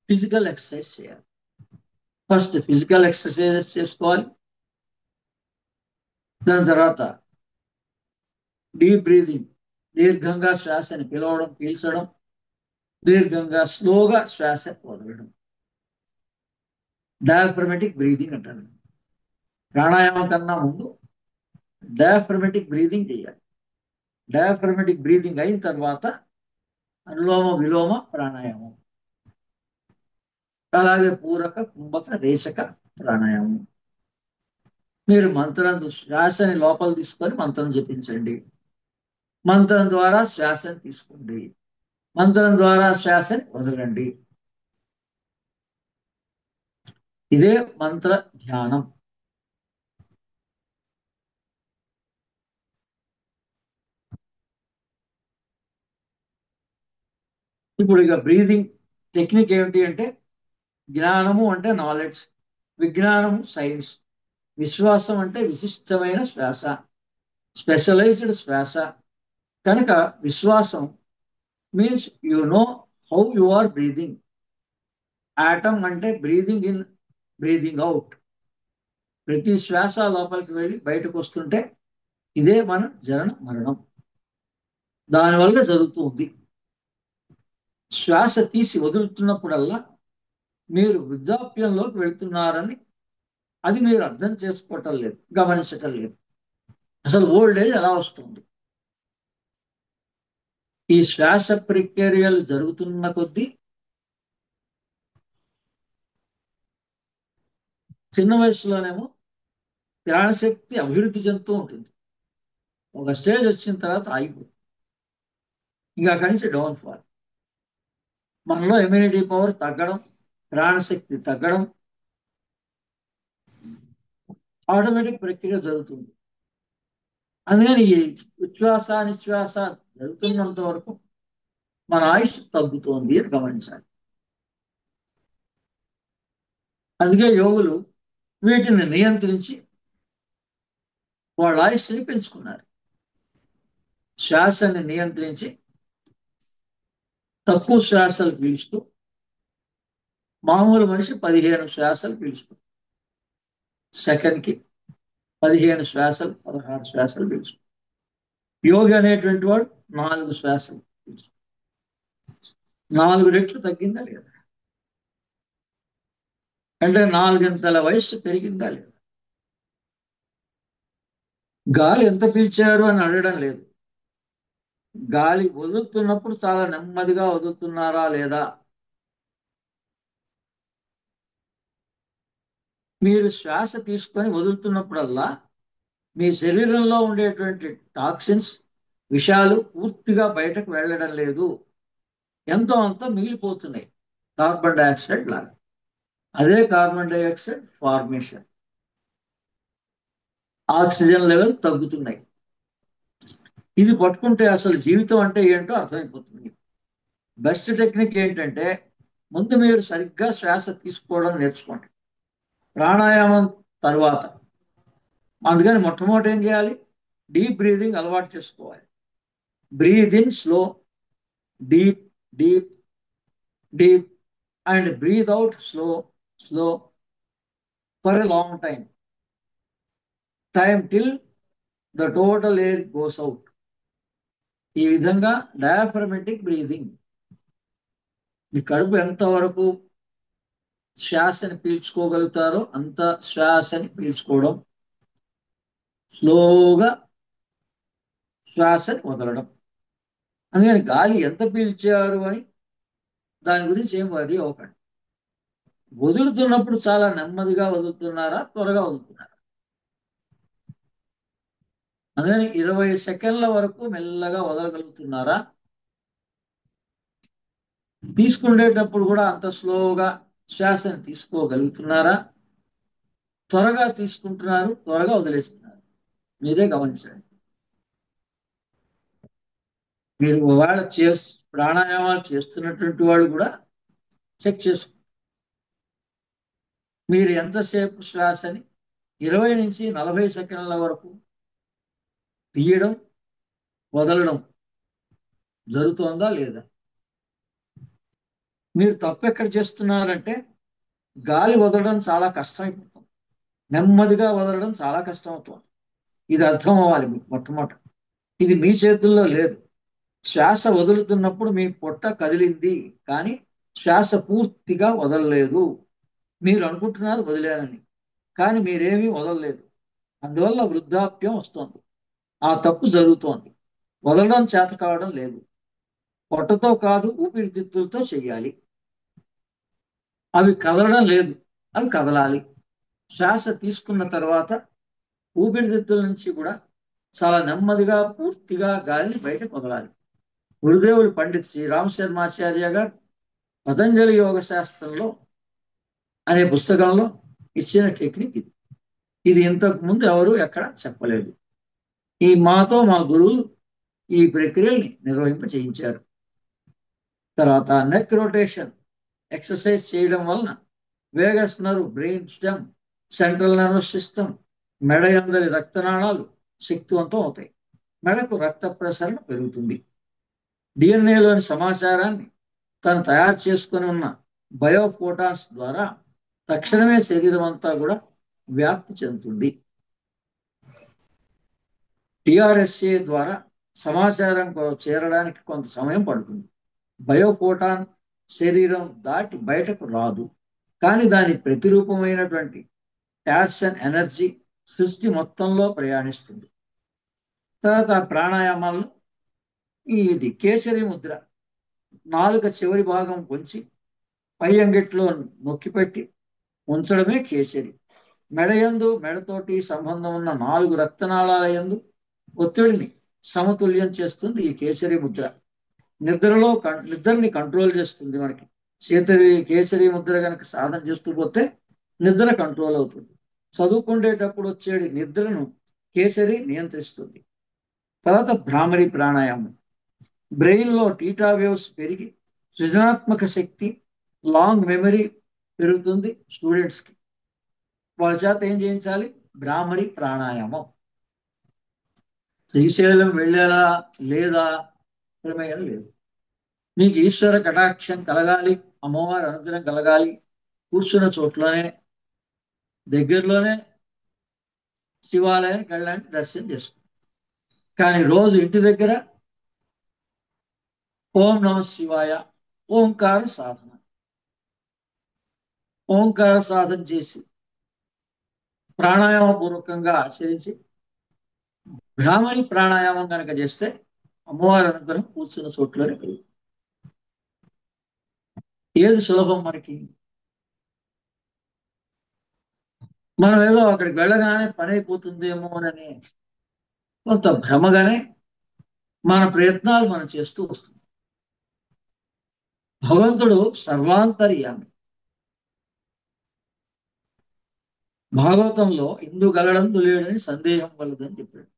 ఫిజికల్ ఎక్సర్సైజ్ చేయాలి. ఫస్ట్ ఫిజికల్ ఎక్సర్సైజెస్ చేసుకోవాలి. దాని తర్వాత డీప్ బ్రీదింగ్, దీర్ఘంగా శ్వాసని పీల్చడం, దీర్ఘంగా స్లోగా శ్వాస వదలడం. డయాఫ్రమెటిక్ బ్రీదింగ్ అంటారు. ప్రాణాయామం కన్నా ముందు డయాఫ్రమెటిక్ బ్రీదింగ్ చేయాలి. డయాఫ్రమెటిక్ బ్రీదింగ్ అయిన తర్వాత అనులోమ విలోమ ప్రాణాయామం, అలాగే పూరక కుంభక రేచక ప్రాణాయామం. మీరు మంత్రం శ్వాసని లోపల తీసుకొని మంత్రం జపించండి. మంత్రం ద్వారా శ్వాసని తీసుకోండి. మంత్రం ద్వారా శ్వాసని వదలండి. ఇదే మంత్ర ధ్యానం. ఇప్పుడు ఇక బ్రీదింగ్ టెక్నిక్ ఏమిటి అంటే, జ్ఞానము అంటే నాలెడ్జ్, విజ్ఞానము సైన్స్, విశ్వాసం అంటే విశిష్టమైన శ్వాస, స్పెషలైజ్డ్ శ్వాస. కనుక విశ్వాసం means you know how you are breathing. ఆటమ్ అంటే బ్రీదింగ్ ఇన్, బ్రీదింగ్ అవుట్. ప్రతి శ్వాస లోపలికి వెళ్ళి బయటకు వస్తుంటే ఇదే మన జనన మరణం. దానివల్ల జరుగుతుంది. శ్వాస తీసి వదులుతున్నప్పుడల్లా మీరు వృద్ధాప్యంలోకి వెళ్తున్నారని అది మీరు అర్థం చేసుకోవటం లేదు, గమనించటం లేదు. అసలు ఓల్డ్ ఏజ్ ఎలా వస్తుంది? ఈ శ్వాస ప్రక్రియలు జరుగుతున్న కొద్దీ చిన్న వయసులోనేమో ప్రాణశక్తి అభివృద్ధి చెందుతూ ఉంటుంది. ఒక స్టేజ్ వచ్చిన తర్వాత ఆగిపోతుంది. ఇంకా అక్కడి నుంచి డౌన్ఫాల్. మనలో ఇమ్యూనిటీ పవర్ తగ్గడం, ప్రాణశక్తి తగ్గడం ఆటోమేటిక్ ప్రక్రియ జరుగుతుంది. అందుకని ఈ ఉచ్ఛ్వాస నిశ్వాస జరుగుతున్నంత వరకు మన ఆయుష్ తగ్గుతోంది అని గమనించాలి. అందుకే యోగులు వీటిని నియంత్రించి వాళ్ళ ఆయుష్ని పెంచుకున్నారు. శ్వాసని నియంత్రించి తక్కువ శ్వాసలు పీలుస్తూ, మామూలు మనిషి 15 శ్వాసలు పీలుస్తూ, సెకండ్కి 15 శ్వాసలు 16 శ్వాసలు పీలుస్తూ, యోగి అనేటువంటి వాడు 4 శ్వాసలు పీలుస్తూ. 4 రెట్లు తగ్గిందా లేదా? అంటే 4 వయస్సు పెరిగిందా లేదా? గాలి ఎంత పీల్చారు అని అడగడం లేదు. గాలి వదులుతున్నప్పుడు చాలా నెమ్మదిగా వదులుతున్నారా లేదా? మీరు శ్వాస తీసుకొని వదులుతున్నప్పుడల్లా మీ శరీరంలో ఉండేటువంటి టాక్సిన్స్, విషాలు పూర్తిగా బయటకు వెళ్ళడం లేదు. ఎంతో అంత మిగిలిపోతున్నాయి, కార్బన్ డైఆక్సైడ్ లాగా. అదే carbon dioxide formation. Oxygen level తగ్గుతున్నాయి. ఇది పట్టుకుంటే అసలు జీవితం అంటే ఏంటో అర్థమైపోతుంది. బెస్ట్ టెక్నిక్ ఏంటంటే, ముందు మీరు సరిగ్గా శ్వాస తీసుకోవడం నేర్చుకోండి. ప్రాణాయామం తర్వాత అందుకని మొట్టమొదటి ఏం చేయాలి? డీప్ బ్రీదింగ్ అలవాటు చేసుకోవాలి. Breathe in slow, deep deep deep, and breathe out slow slow for a long time till the total air goes out. ఈ విధంగా డయాఫ్రమెటిక్ బ్రీదింగ్. మీ కడుపు ఎంతవరకు శ్వాసని పీల్చుకోగలుగుతారో అంత శ్వాసని పీల్చుకోవడం, స్లోగా శ్వాసని వదలడం. అందుకని గాలి ఎంత పీల్చారు అని దాని గురించి ఏం వరి అవ్వకండి. వదులుతున్నప్పుడు చాలా నెమ్మదిగా వదులుతున్నారా, త్వరగా వదులుతున్నారా? అందుకని 20 సెకండ్ల వరకు మెల్లగా వదలగలుగుతున్నారా? తీసుకునేటప్పుడు కూడా అంత స్లోగా శ్వాసని తీసుకోగలుగుతున్నారా? త్వరగా తీసుకుంటున్నారు, త్వరగా వదిలేస్తున్నారు? మీరే గమనించండి. మీరు ఒకవేళ ప్రాణాయామాలు చేస్తున్నటువంటి వాళ్ళు కూడా చెక్ చేసుకో. మీరు ఎంతసేపు శ్వాసని 20 నుంచి 40 సెకండ్ల వరకు తీయడం వదలడం జరుగుతోందా లేదా? మీరు తప్పు ఎక్కడ చేస్తున్నారంటే గాలి వదలడం చాలా కష్టమైపోతుంది, నెమ్మదిగా వదలడం చాలా కష్టం అవుతుంది. ఇది అర్థం అవ్వాలి మీకు మొట్టమొదట. ఇది మీ చేతుల్లో లేదు. శ్వాస వదులుతున్నప్పుడు మీ పొట్ట కదిలింది, కానీ శ్వాస పూర్తిగా వదలలేదు. మీరు అనుకుంటున్నారు వదిలేనని, కానీ మీరేమీ వదలలేదు. అందువల్ల వృద్ధాప్యం వస్తుంది. ఆ తప్పు జరుగుతోంది. వదలడం చేత కావడం లేదు. పొట్టతో కాదు, ఊపిరితిత్తులతో చెయ్యాలి. అవి కదలడం లేదు, అవి కదలాలి. శ్వాస తీసుకున్న తర్వాత ఊపిరితిత్తుల నుంచి కూడా చాలా నెమ్మదిగా పూర్తిగా గాలిని బయటకు వదలాలి. గురుదేవులు పండిత్ శ్రీ రామ్ శర్మాచార్య గారు పతంజలి యోగ శాస్త్రంలో అనే పుస్తకంలో ఇచ్చిన టెక్నిక్ ఇది. ఇది ఇంతకు ముందు ఎవరు ఎక్కడ చెప్పలేదు. మాతో మా గురువులు ఈ ప్రక్రియల్ని నిర్వహింప చేయించారు. తర్వాత నెక్ రొటేషన్ ఎక్సర్సైజ్ చేయడం వలన Vegas nerve, brain stem, central nervous system, మెడ అందరి రక్తనాళాలు శక్తివంతం అవుతాయి. మెడకు రక్త ప్రసరణ పెరుగుతుంది. డిఎన్ఏలోని సమాచారాన్ని తను తయారు చేసుకుని ఉన్న బయోఫోటాన్స్ ద్వారా తక్షణమే శరీరం అంతా కూడా వ్యాప్తి చెందుతుంది. టిఆర్ఎస్ఏ ద్వారా సమాచారం చేరడానికి కొంత సమయం పడుతుంది. బయోఫోటాన్ శరీరం దాటి బయటకు రాదు, కానీ దాని ప్రతిరూపమైనటువంటి టార్సన్ ఎనర్జీ సృష్టి మొత్తంలో ప్రయాణిస్తుంది. తర్వాత ప్రాణాయామాల్లో ఇది కేసరి ముద్ర. నాలుక చివరి భాగం కొంచి పై అంగిట్లో నొక్కిపెట్టి ఉంచడమే కేసరి. మెడయందు మెడతోటి సంబంధం ఉన్న 4 రక్తనాళాల యందు ఒత్తిడిని సమతుల్యం చేస్తుంది ఈ కేసరి ముద్ర. నిద్రని కంట్రోల్ చేస్తుంది. మనకి కేసరి ముద్ర కనుక సాధన చేస్తూ పోతే నిద్ర కంట్రోల్ అవుతుంది. చదువుకునేటప్పుడు వచ్చేది నిద్రను కేసరి నియంత్రిస్తుంది. తర్వాత భ్రామరి ప్రాణాయామం. బ్రెయిన్ లో టీటా వేవ్స్ పెరిగి సృజనాత్మక శక్తి, లాంగ్ మెమరీ పెరుగుతుంది స్టూడెంట్స్ కి. వాళ్ళ చేత ఏం చేయించాలి? భ్రామరి ప్రాణాయామం. శ్రీశైలం వెళ్ళేలా లేదా ప్రమేయం లేదు. మీకు ఈశ్వర కటాక్షం కలగాలి, అమ్మవారి అనుగ్రహం కలగాలి, కూర్చున్న చోట్లోనే దగ్గరలోనే శివాలయానికి వెళ్ళడానికి దర్శనం చేసుకో. కానీ రోజు ఇంటి దగ్గర ఓం నమ శివాయ ఓంకార సాధన, ఓంకార సాధన చేసి ప్రాణాయామ పూర్వకంగా ఆచరించి భ్రామరి ప్రాణాయామం కనుక చేస్తే అమ్మవారి అనుగ్రహం కూర్చున్న చోట్లోనే కలుగుతుంది. ఏది సులభం మనకి? మనం ఏదో అక్కడికి వెళ్ళగానే పని అయిపోతుందేమోనని కొంత భ్రమగానే మన ప్రయత్నాలు మనం చేస్తూ వస్తుంది. భగవంతుడు సర్వాంతర్యామి. భాగవతంలో ఇందు గలడందు లేడని సందేహం కలదని చెప్పాడు.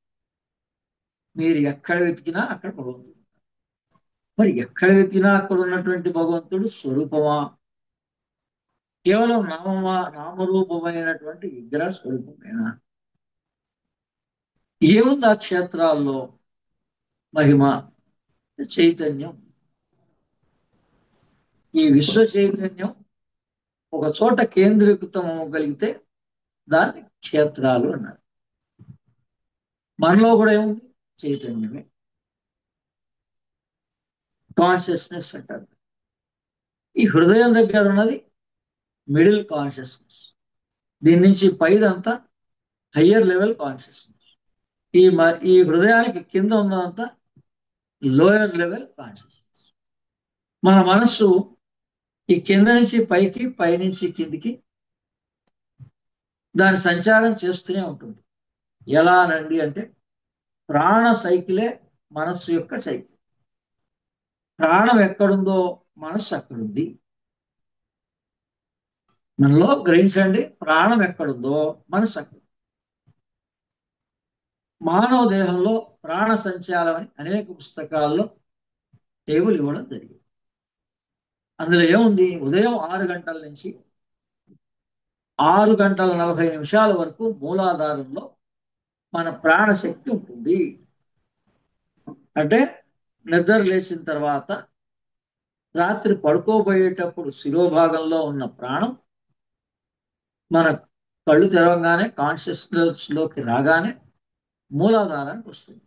మీరు ఎక్కడ వెతికినా అక్కడ భగవంతుడు. మరి ఎక్కడ వెతికినా అక్కడ ఉన్నటువంటి భగవంతుడు స్వరూపమా, కేవలం నామరూపమైనటువంటి విగ్రహ స్వరూపమేనా? ఏముంది ఆ క్షేత్రాల్లో? మహిమ, చైతన్యం. ఈ విశ్వ చైతన్యం ఒక చోట కేంద్రీకృతం అవ్వగలిగితే దాన్ని క్షేత్రాలు అన్నారు. మనలో కూడా ఏముంది? చైతన్యమే, కాన్షియస్నెస్ అంటారు. ఈ హృదయం దగ్గర ఉన్నది మిడిల్ కాన్షియస్నెస్. దీని నుంచి పైదంతా హయ్యర్ లెవెల్ కాన్షియస్నెస్. ఈ హృదయానికి కింద ఉన్నదంతా లోయర్ లెవెల్ కాన్షియస్నెస్. మన మనస్సు ఈ కింద నుంచి పైకి, పై నుంచి కిందికి దాని సంచారం చేస్తూనే ఉంటుంది. ఎలా అనండి అంటే ప్రాణ సైకిలే మనస్సు యొక్క సైకిల్. ప్రాణం ఎక్కడుందో మనస్సు అక్కడుంది. మనలో గ్రహించండి, ప్రాణం ఎక్కడుందో మనస్సు అక్కడ. మానవ దేహంలో ప్రాణ సంచారం అని అనేక పుస్తకాల్లో టేబుల్ ఇవ్వడం జరిగింది. అందులో ఏముంది, ఉదయం 6 గంటల నుంచి 6 గంటల 40 నిమిషాల వరకు మూలాధారంలో మన ప్రాణశక్తి ఉంటుంది. అంటే నిద్ర లేచిన తర్వాత రాత్రి పడుకోబోయేటప్పుడు శిరోభాగంలో ఉన్న ప్రాణం మన కళ్ళు తెరవగానే కాన్షియస్నెస్ లోకి రాగానే మూలాధారానికి వస్తుంది.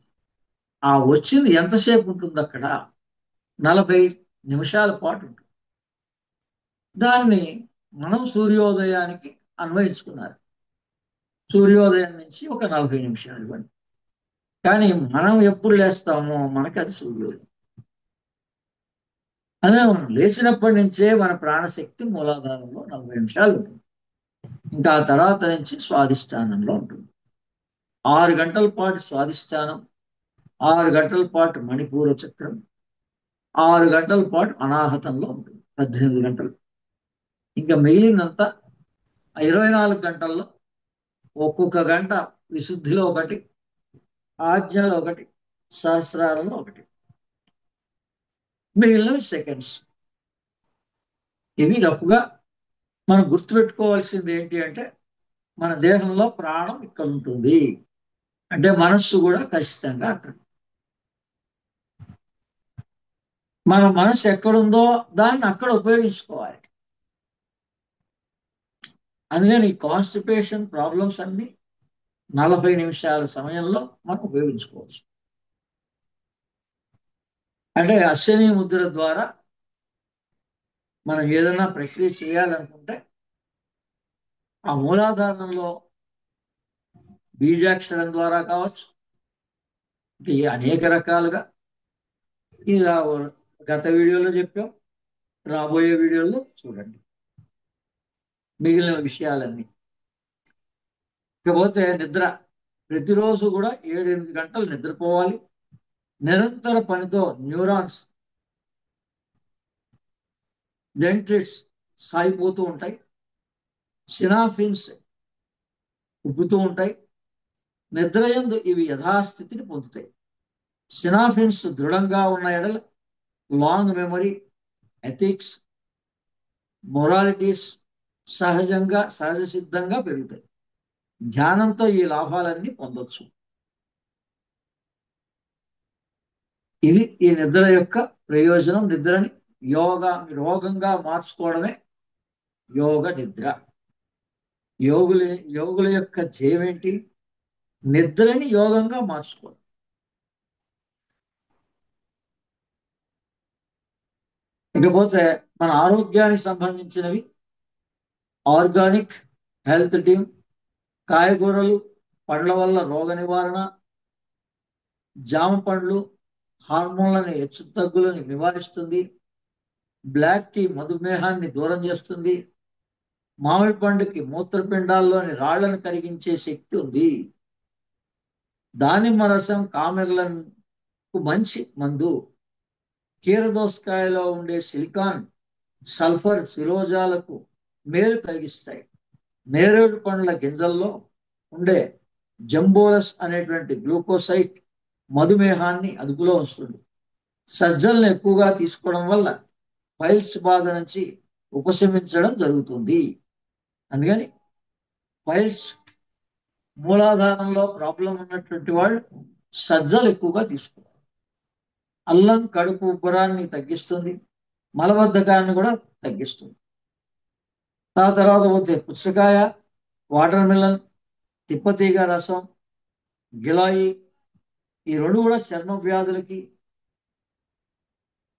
ఆ వచ్చింది ఎంతసేపు ఉంటుంది అక్కడ? 40 నిమిషాల పాటు ఉంటుంది. దాన్ని మనం సూర్యోదయానికి అన్వయించుకున్నారు. సూర్యోదయం నుంచి ఒక 40 నిమిషాలు ఇవ్వండి. కానీ మనం ఎప్పుడు లేస్తామో మనకి అది సూర్యోదయం. అదే మనం లేచినప్పటి నుంచే మన ప్రాణశక్తి మూలాధారంలో 40 నిమిషాలు ఉంటుంది. ఇంకా ఆ తర్వాత నుంచి స్వాధిష్టానంలో ఉంటుంది. 6 గంటల పాటు స్వాధిష్టానం, 6 గంటల పాటు మణిపూర చక్రం, 6 గంటల పాటు అనాహతంలో ఉంటుంది. 18 గంటలు. ఇంకా మిగిలిందంతా 24 గంటల్లో ఒక్కొక్క గంట విశుద్ధిలో ఒకటి, ఆజ్ఞలో ఒకటి, సహస్రాలలో ఒకటి, మిగిలినవి సెకండ్స్. ఇది రఫ్గా మనం గుర్తుపెట్టుకోవాల్సింది ఏంటి అంటే, మన దేహంలో ప్రాణం ఇక్కడ ఉంటుంది, అంటే మనస్సు కూడా ఖచ్చితంగా అక్కడ. మన మనసు ఎక్కడుందో దాన్ని అక్కడ ఉపయోగించుకోవాలి. అందుకని కాన్స్టిపేషన్ ప్రాబ్లమ్స్ అన్ని 40 నిమిషాల సమయంలో మనం ఉపయోగించుకోవచ్చు. అంటే అశ్విని ముద్ర ద్వారా మనం ఏదైనా ప్రక్రియ చేయాలనుకుంటే ఆ మూలాధారంలో బీజాక్షరం ద్వారా కావచ్చు, అనేక రకాలుగా ఇలా గత వీడియోలో చెప్పాం, రాబోయే వీడియోలో చూడండి మిగిలిన విషయాలన్నీ. ఇకపోతే నిద్ర, ప్రతిరోజు కూడా 7-8 గంటలు నిద్రపోవాలి. నిరంతర పనితో న్యూరాన్స్, డెంట్రిట్స్ సాగిపోతూ ఉంటాయి, సినాఫిన్స్ ఉబ్బుతూ ఉంటాయి. నిద్రయందు ఇవి యథాస్థితిని పొందుతాయి. సినాఫిన్స్ దృఢంగా ఉన్న ఎడల లాంగ్ మెమరీ, ఎథిక్స్, మొరాలిటీస్ సహజ సిద్ధంగా పెరుగుతాయి. ధ్యానంతో ఈ లాభాలన్నీ పొందొచ్చు. ఇది ఈ నిద్ర యొక్క ప్రయోజనం. నిద్రని రోగంగా మార్చుకోవడమే యోగ నిద్ర. యోగుల యొక్క జయం ఏంటి? నిద్రని యోగంగా మార్చుకోవడం. ఇకపోతే మన ఆరోగ్యానికి సంబంధించినవి ఆర్గానిక్ హెల్త్ టీమ్, కాయగూరలు, పండ్ల వల్ల రోగ నివారణ, జామ పండ్లు హార్మోన్లని హెచ్చుతగ్గులని నివారిస్తుంది, బ్లాక్ టీ మధుమేహాన్ని దూరం చేస్తుంది, మామిడి పండుకి మూత్రపిండాల్లోని రాళ్లను కరిగించే శక్తి ఉంది, దానిమ్మ రసం కామెర్లకు మంచి మందు, కీరదోసకాయలో ఉండే సిలికాన్, సల్ఫర్ శిరోజాలకు మేలు కలిగిస్తాయి, నేరేడు పండ్ల గింజల్లో ఉండే జంబోలస్ అనేటువంటి గ్లూకోసైట్ మధుమేహాన్ని అదుపులో ఉంచుతుంది, సజ్జలను ఎక్కువగా తీసుకోవడం వల్ల పైల్స్ బాధ నుంచి ఉపశమించడం జరుగుతుంది. అందుకని పైల్స్ మూలాధారంలో ప్రాబ్లం ఉన్నటువంటి వాళ్ళు సజ్జలు ఎక్కువగా తీసుకోవాలి. అల్లం కడుపు ఉబ్బరాన్ని తగ్గిస్తుంది, మలబద్ధకాన్ని కూడా తగ్గిస్తుంది. తర్వాత పోతే పుచ్చకాయ, వాటర్ మిలన్, తిప్పతీగ రసం, గిలాయి, ఈ రెండు కూడా చర్మ వ్యాధులకి,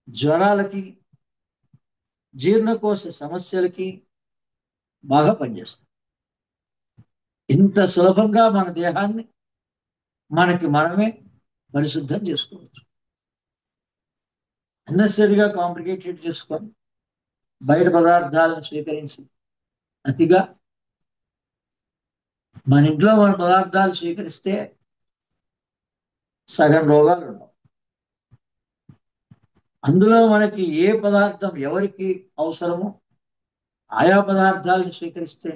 జ్వరాలకి, జీర్ణకోశ సమస్యలకి బాగా పనిచేస్తుంది. ఇంత సులభంగా మన దేహాన్ని మనకి మనమే పరిశుద్ధం చేసుకోవచ్చు. అన్నెసరిగా కాంప్లికేటెడ్ చేసుకొని బయట పదార్థాలను స్వీకరించి అతిగా మన ఇంట్లో మన పదార్థాలు స్వీకరిస్తే సగం రోగాలు ఉండవు. అందులో మనకి ఏ పదార్థం ఎవరికి అవసరమో ఆయా పదార్థాలను స్వీకరిస్తే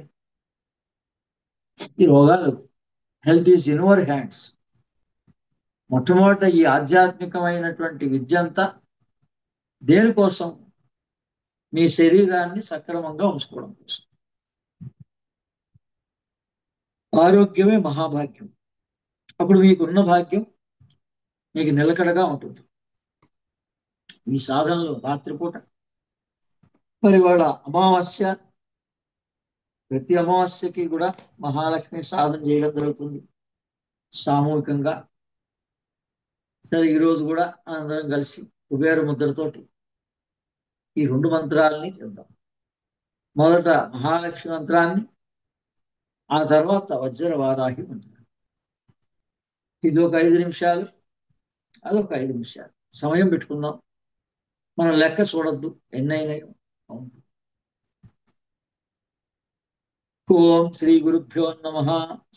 ఈ రోగాలు. Health is in your hands. మొట్టమొదట ఈ ఆధ్యాత్మికమైనటువంటి విద్య అంతా దేనికోసం? మీ శరీరాన్ని సక్రమంగా ఉంచుకోవడం కోసం. ఆరోగ్యమే మహాభాగ్యం. అప్పుడు మీకున్న భాగ్యం మీకు నిలకడగా ఉంటుంది. ఈ సాధనలో రాత్రిపూట మరి వాళ్ళ అమావాస్య, ప్రతి అమావాస్యకి కూడా మహాలక్ష్మి సాధన చేయడం జరుగుతుంది సామూహికంగా. సరే, ఈరోజు కూడా అందరం కలిసి కుబేర ముద్రతోటి ఈ 2 మంత్రాలని చేద్దాం. మొదట మహాలక్ష్మి మంత్రాన్ని, ఆ తర్వాత వజ్రవారాహి మంత్రం. ఇది ఒక 5 నిమిషాలు, అదొక 5 నిమిషాలు సమయం పెట్టుకుందాం. మనం లెక్క చూడొద్దు ఎన్నైనాయో. ఓం శ్రీ గురుభ్యో నమః.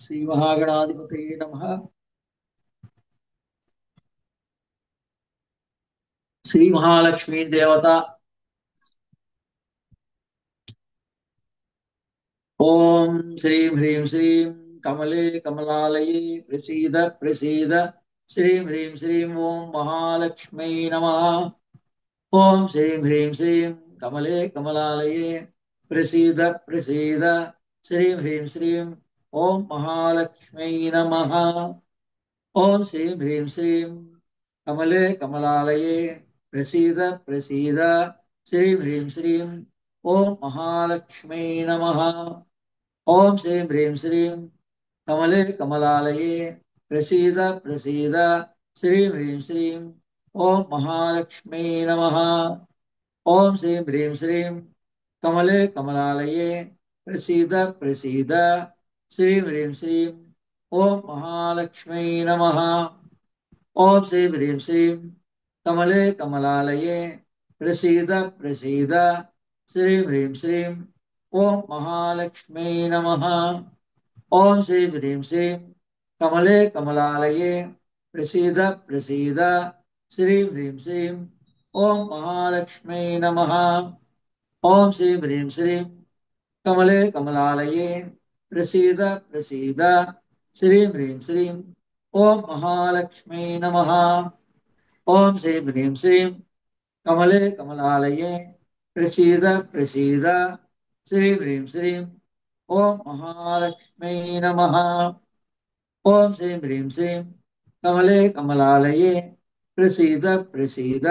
శ్రీ మహాగణాధిపతయే నమః. శ్రీ మహాలక్ష్మీ దేవత. ఓం శ్రీం హ్రీం శ్రీం కమలే కమలాలయే ప్రసీద ప్రసీద. శ్రీం హ్రీం శ్రీం ఓం మహాలక్ష్మీ నమః. ఓం శ్రీం హ్రీం శ్రీం కమలే కమలాలయే ప్రసీద ప్రసీద. శ్రీం హ్రీం శ్రీం ఓం మహాలక్ష్మీ నమః. ఓం శ్రీం హ్రీం శ్రీం కమలే కమలాలయే ప్రసీద ప్రసీద. శ్రీం హ్రీం శ్రీం ఓం మహాలక్ష్మీ నమః. ఓం శ్రీం హ్రీం శ్రీం కమలే కమలాలయే ప్రసీద ప్రసీద. శ్రీం హ్రీం శ్రీం ఓం మహాలక్ష్మీ నమః. ఓం శ్రీం హ్రీం శ్రీం కమలే కమలాలయే ప్రసీద ప్రసీద. శ్రీం హ్రీం శ్రీం ఓం మహాలక్ష్మీ నమః. ఓం శ్రీం హ్రీం శ్రీం కమలే కమలాలయే ప్రసీద ప్రసీద. శ్రీం హ్రీం శ్రీం ఓం మహాలక్ష్మీ నమః. ఓం శ్రీం హ్రీం శ్రీం కమలే కమలాలయే ప్రసీద ప్రసీద. శ్రీం హ్రీం శ్రీం ఓం మహాలక్ష్మీ నమః. ఓం శ్రీం హ్రీం శ్రీం కమలే కమలాలయే ప్రసీద ప్రసీద. శ్రీం హ్రీం శ్రీం ఓం మహాలక్ష్మీ నమః. ఓం శ్రీం హ్రీం శ్రీం కమలే కమలాలయే ప్రసీద ప్రసీద. శ్రీం హ్రీం శ్రీం ఓం మహాలక్ష్మీ నమః. ఓం శ్రీం హ్రీం శ్రీం కమలే కమలాలయే ప్రసీద ప్రసీద.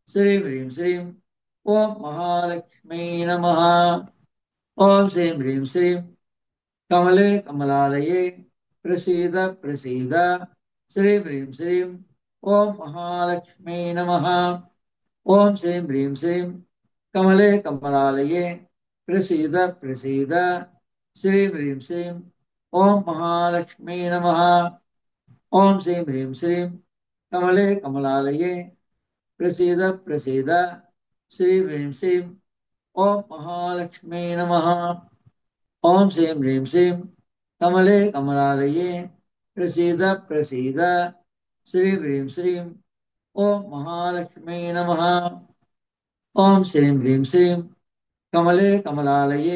శ్రీం హ్రీం శ్రీం ఓం మహాలక్ష్మీ నమః. ఓం శ్రీం హ్రీం శ్రీం కమలే కమలాలయే ప్రసీద ప్రసీద. శ్రీం హ్రీం శ్రీం ఓం మహాలక్ష్మీ నమః. ఓం శ్రీం హ్రీం శ్రీం కమలే కమలాలయే ప్రసీద ప్రసీద. శ్రీం హ్రీం శ్రీం ఓం మహాలక్ష్మీ నమః. ఓం శ్రీం హ్రీం శ్రీం కమలే కమలాలయే ప్రసీద ప్రసీద. శ్రీం హ్రీం శ్రీం ఓం మహాలక్ష్మీ నమః. ఓం శ్రీం హ్రీం శ్రీం కమలే కమలాలయే ప్రసీద ప్రసీద. శ్రీం హ్రీం శ్రీం ఓం మహాలక్ష్మీ నమః. ఓం శ్రీం హ్రీం శ్రీం కమలే కమలాలయే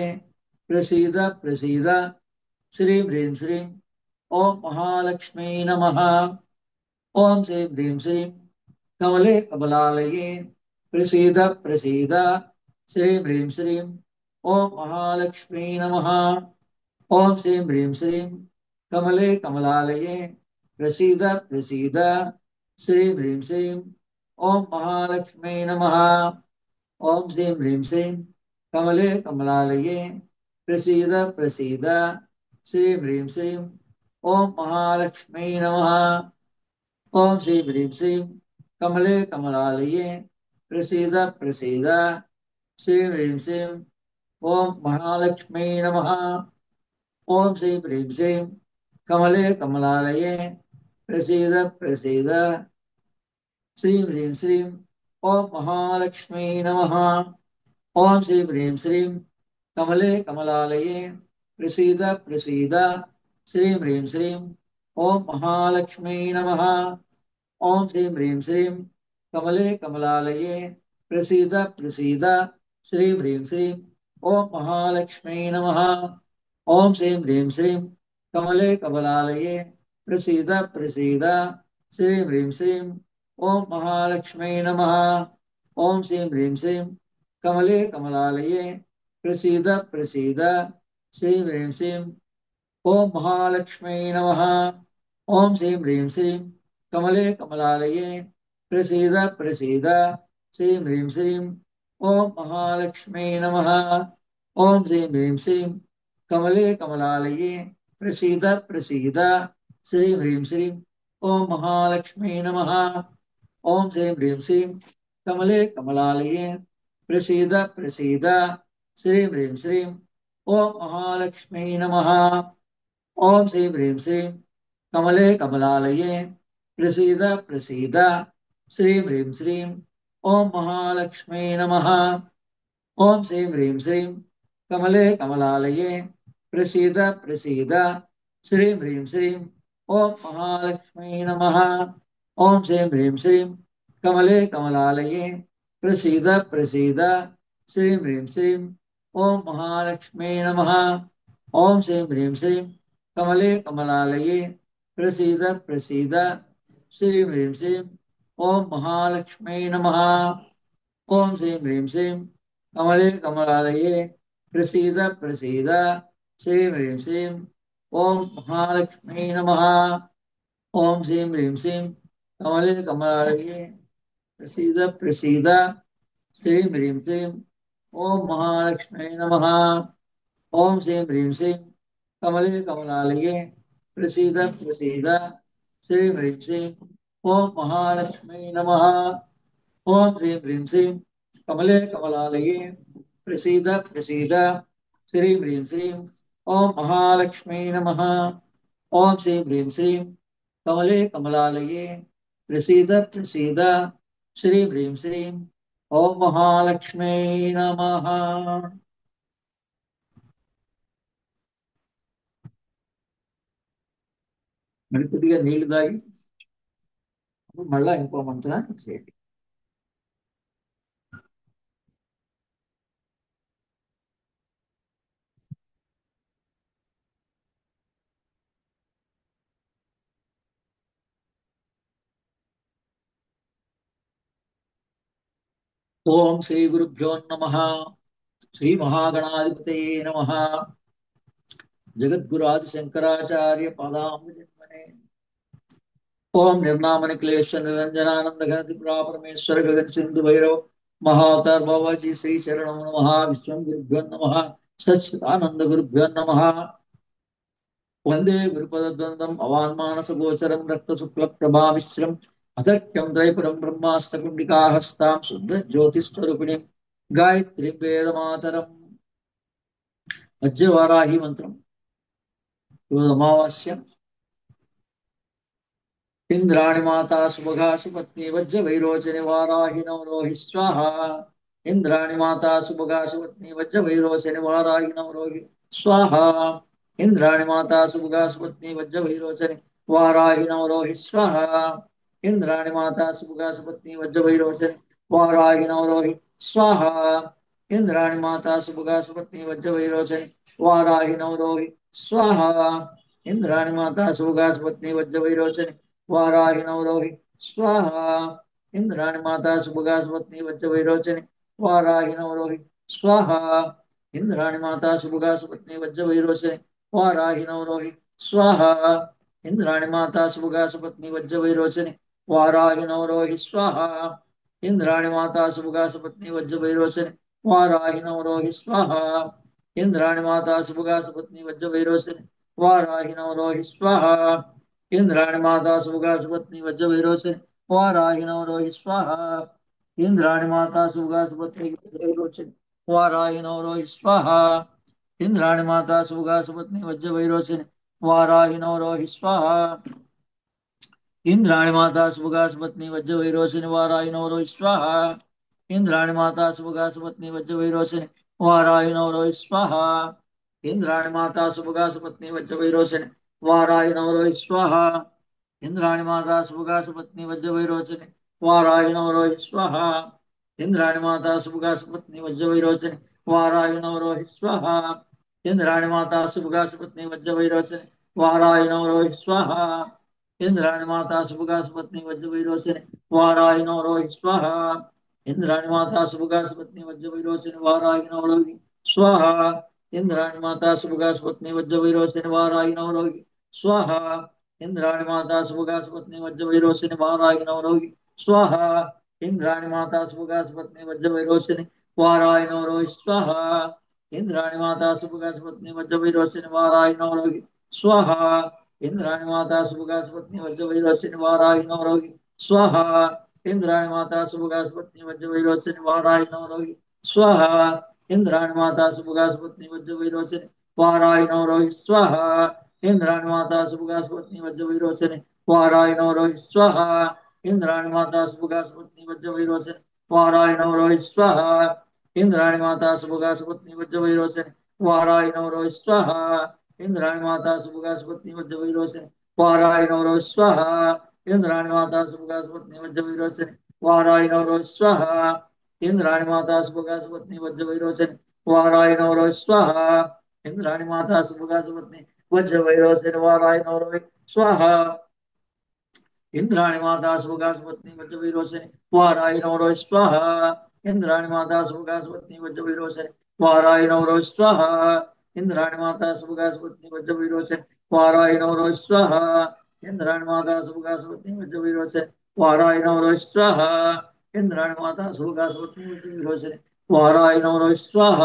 ప్రసీద ప్రసీద. శ్రీం హ్రీం శ్రీం ఓం మహాలక్ష్మీ నమః. ఓం శ్రీం హ్రీం శ్రీం కమలే కమలాలయే ప్రసీద ప్రసీద. శ్రీం హ్రీం శ్రీం ఓం మహాలక్ష్మీ నమః. ఓం శ్రీం హ్రీం శ్రీం కమలే కమలాలయే ప్రసీద ప్రసీద. శ్రీం హ్రీం శ్రీం ఓం మహాలక్ష్మీ నమః. ఓం శ్రీం హ్రీం శ్రీం కమలే కమలాలయే ప్రసీద ప్రసీద. శ్రీం హ్రీం శ్రీం ఓం మహాలక్ష్మీ నమః. ఓం శ్రీం హ్రీం శ్రీం కమలే కమలాలయే ప్రసీద ప్రసీద. శ్రీం హ్రీం శ్రీం ఓం మహాలక్ష్మీ నమః. ఓం శ్రీం హ్రీం శ్రీం కమలే కమలాలయే ప్రసీద ప్రసీద. శ్రీం హ్రీం శ్రీం ఓం మహాలక్ష్మీ నమః. ఓం శ్రీం హ్రీం శ్రీం కమలే కమలాలయే ప్రసీద ప్రసీద. శ్రీం హ్రీం శ్రీం ఓం మహాలక్ష్మీ నమః. ఓం శ్రీం హ్రీం శ్రీం కమలే కమలాలయే ప్రసీద ప్రసీద. శ్రీం హ్రీం శ్రీం ఓం మహాలక్ష్మీ నమః. ఓం శ్రీం హ్రీం శ్రీం కమలే కమలాలయే ప్రసీద ప్రసీద. శ్రీం హ్రీం శ్రీం ఓం మహాలక్ష్మీ నమః. ओम श्रीं ह्रीं श्रीं कमले कमलालये प्रसीद प्रसीद श्रीं ह्रीं श्रीं ओम महालक्ष्मी नमः। ओम श्रीं ह्रीं श्रीं कमले कमलालये प्रसीद प्रसीद श्रीं ह्रीं श्रीं ओम महालक्ष्मी नमः। ओम श्रीं ह्रीं श्रीं कमले कमलालये प्रसीद प्रसीद श्रीं ह्रीं श्रीं ओम महालक्ष्मी नमः। ओम श्रीं ह्रीं श्रीं कमले कमलालये प्रसीद प्रसीद श्रीं ह्रीं श्रीं ओम महालक्ष्मी नमः। ओम श्रीं ह्रीं श्रीं कमले कमलालये प्रसीद प्रसीद श्रीं ह्रीं श्रीं ओम महालक्ष्मी नमः। ओम श्रीं ह्रीं श्रीं कमले कमलालये प्रसीद प्रसीद श्रीं ह्रीं श्रीं ओम महालक्ष्मी नमः। ओम श्रीं ह्रीं श्रीं कमले कमलालये प्रसीद प्रसीद श्रीं ह्रीं श्रीं ओम महालक्ष्मी नमः। ओम श्रीं ह्रीं श्रीं कमले कमलालये प्रसीद प्रसीद श्रीं ह्रीं श्रीं ओम महालक्ष्मी नमः। ओम श्रीं ह्रीं श्रीं कमले कमलालये प्रसीद प्रसीद श्रीं ह्रीं श्रीं ओम महालक्ष्मी नमः। ओम श्रीं ह्रीं श्रीं कमले कमलालये प्रसीद प्रसीद श्रीं ह्रीं श्रीं ओम महालक्ष्मी नमः। ओम श्रीं ह्रीं श्रीं कमले कमलालये प्रसीद प्रसीद श्रीं ह्रीं श्रीं ओम महालक्ष्मी नमः। ओम श्रीं ह्रीं श्रीं कमले कमलालये प्रसीद प्रसीद श्रीं ह्रीं श्रीं ओम महालक्ष्मी नमः। ओम श्रीं ह्रीं श्रीं कमले कमलालये प्रसीद प्रसीद श्रीं ह्रीं श्रीं ओम महालक्ष्मी नमः। మరి కొద్దిగా నీళ్లు తాగి మళ్ళా ఇంకో మంత్రాన్ని చేయండి. ఓం శ్రీ గురుభ్యో నమః. శ్రీ మహాగణాధిపతయే నమః. జగద్గురు ఆది శంకరాచార్య పదాంబుజన్మనే. ओम निर्नामनि क्लेश निरंजनानंद घनति परापरमेश्वर गगन सिंधु भैरव महाअवतार बाबा जी श्री शरणं नमः. विश्वं गुरुभ्यो नमः. सच्चिदानंद गुरुभ्यो नमः. वंदे गुरुपदद्वंदं अवान्मानस गोचरं रक्त शुक्ल प्रभामिश्रम अतर्क्यं त्रैपुरं ब्रह्मास्त्रकुंडिकाहस्तां शुद्ध ज्योतिस्वरूपिणीं गायत्रीं वेदमातरम्. वज्रवाराही मंत्रम. अमावास्या. इंद्राणी माता सुभगा सुपत्नी वज्र वैरोचने वाराहि नवरोहि स्वाहा. इंद्राणी माता सुभगा सुपत्नी वज्र वैरोचने वाराहि नवरोहि स्वाहा. इंद्राणी माता सुभगा सुपत्नी वज्र वैरोचने वाराहि नवरोहि स्वाहा. इंद्राणी माता सुभगा सुपत्नी वज्र वैरोचने वाराहि नवरोहि स्वाहा. इंद्राणी माता सुभगा सुपत्नी वज्र वैरोचने वाराहि नवरोहि स्वाहा. इंद्राणी माता सुभगा सुपत्नी वज्र वैरोचने वाराहि नवरोहि स्वाहा. इंद्राणी माता सुभगा सुपत्नी वज्र वैरोचने वाराहि नवरोहि स्वाहा. इंद्राणी माता सुभगा सुपत्नी वज्र वैरोचने वाराहि नवरोहि स्वाहा. इंद्राणी माता सुभगा सुपत्नी वज्र वैरोचने वाराहि नवरोहि स्वाहा. इंद्राणी माता सुभगा सुपत्नी वज्र वैरोचने वाराहि नवरोहि स्वाहा. इंद्राणी माता सुभगा सुपत्नी वज्र वैरोचने वाराहि नवरोहि स्वाहा. इंद्राणी माता सुभगा सुपत्नी वज्र वैरोचने वाराहि नवरोहि स्वाहा. इंद्राणी माता सुभगा सुपत्नी वज्र वैरोचने वाराहि नवरोहि स्वाहा. इंद्राणी माता सुभगा सुपत्नी वज्र वैरोचने वाराहि नवरोहि स्वाहा. इंद्राणी माता सुभगा सुपत्नी वज्र वैरोचने वाराहि नवरोहि स्वाहा. इंद्राणी माता सुभगा सुपत्नी वज्र वैरोचने वाराहि नवरोहि स्वाहा. इंद्राणी माता सुभगा सुपत्नी वज्र वैरोचने वाराहि नवरोहि स्वाहा. इंद्राणी माता सुभगा सुपत्नी वज्र वैरोचने वाराहि नवरोहि स्वाहा. इंद्राणी माता सुभगा सुपत्नी वज्र वैरोचने वाराहि नवरोहि स्वाहा. इंद्राणी माता सुभगा सुपत्नी वज्र वैरोचने वाराहि नवरोहि स्वाहा. इंद्राणी माता सुभगा सुपत्नी वज्र वैरोचने वाराहि नवरोहि स्वाहा. ఇంద్రాణి మాతా శుభగాసుపత్ని వజ్ర వైరోచని వారాయి నవలోకి స్వాహ. ఇంద్రాణి మాతా శుభగాసుపత్ని వజ్ర వైరోచని వారాయి నవలోకి స్వాహ. ఇంద్రాణి మాతా శుభగాసుపత్ని వజ్ర వైరోచని వారాయి నవలోకి స్వాహ. ఇంద్రాణి మాతా శుభగాసుపత్ని వజ్ర వైరోచని వారాయి నవలోకి స్వాహ. ఇంద్రాణి మాతా శుభగాసుపత్ని వజ్ర వైరోచని వారాయి నవలోకి స్వాహ. ఇంద్రాణి మాతా శుభగాసుపత్ని వజ్ర వైరోచని వారాయి నవలోకి స్వాహ. ఇంద్రాణి మాతా శుభగాసుపత్ని వజ్ర వైరోచని వారాయి నవలోకి స్వాహ. ఇంద్రాణి మాతా శుభగాసుపత్ని వజ్ర వైరోచని వారాయి నవలోకి స్వాహ. ఇంద్రాణి మాతా శుభగాసుపత్ని వజ్ర వైరోచని వారాయి నవలోకి స్వాహ. ఇంద్రాణి మాతా శుభగాసుపత్ని వజ్ర వైరోచని వారాయి నవలోకి స్వాహ. ఇంద్రాణి మాతా శుభగాసుపత్ని వజ్ర వైరోచని వారాయి నవలోకి స్వాహ. ఇంద్రాణి మాతా శుభగాసుపత్ని వజ్ర వైరోచని వారాయి నవలోకి స్వాహ. ఇంద్రాణి మాతా శుభగాసుపత్ని వజ్ర వైరోచని వారాయి నవలోకి స్వాహ. ఇంద్రాణి మాతా శుభగాసుపత్ని వజ్ర వైరోచని వారాయి నవలోకి స్వాహ. ఇంద్రాణి మాతా శుభగాసుపత్ని వజ్ర వైరోచని వారాయి నవలోకి స్వాహ. ఇంద్రాణి మాతా శుభగాసుపత్ని వజ్ర వైరోచని వారాయి నవలోకి స్వాహ. ఇంద్రాణి మాతా శుభగాసుపత్ని వజ్ర వైరోచని వారాయి నవలోకి స్వాహ. ఇంద్రాణి మాతా శుభగాసుపత్ని వజ్ర వైరోచని వారాయి నవలోకి స్వాహ. ఇంద్రాణి మాతా శుభగాసుపత్ని వజ్ర వైరోచని వారాయి నవలోకి స్వాహ. ఇంద్రాణి మాతా శుభగాసుపత్ని వజ్ర వైరోచని వారాయి నవలోకి స్వాహ.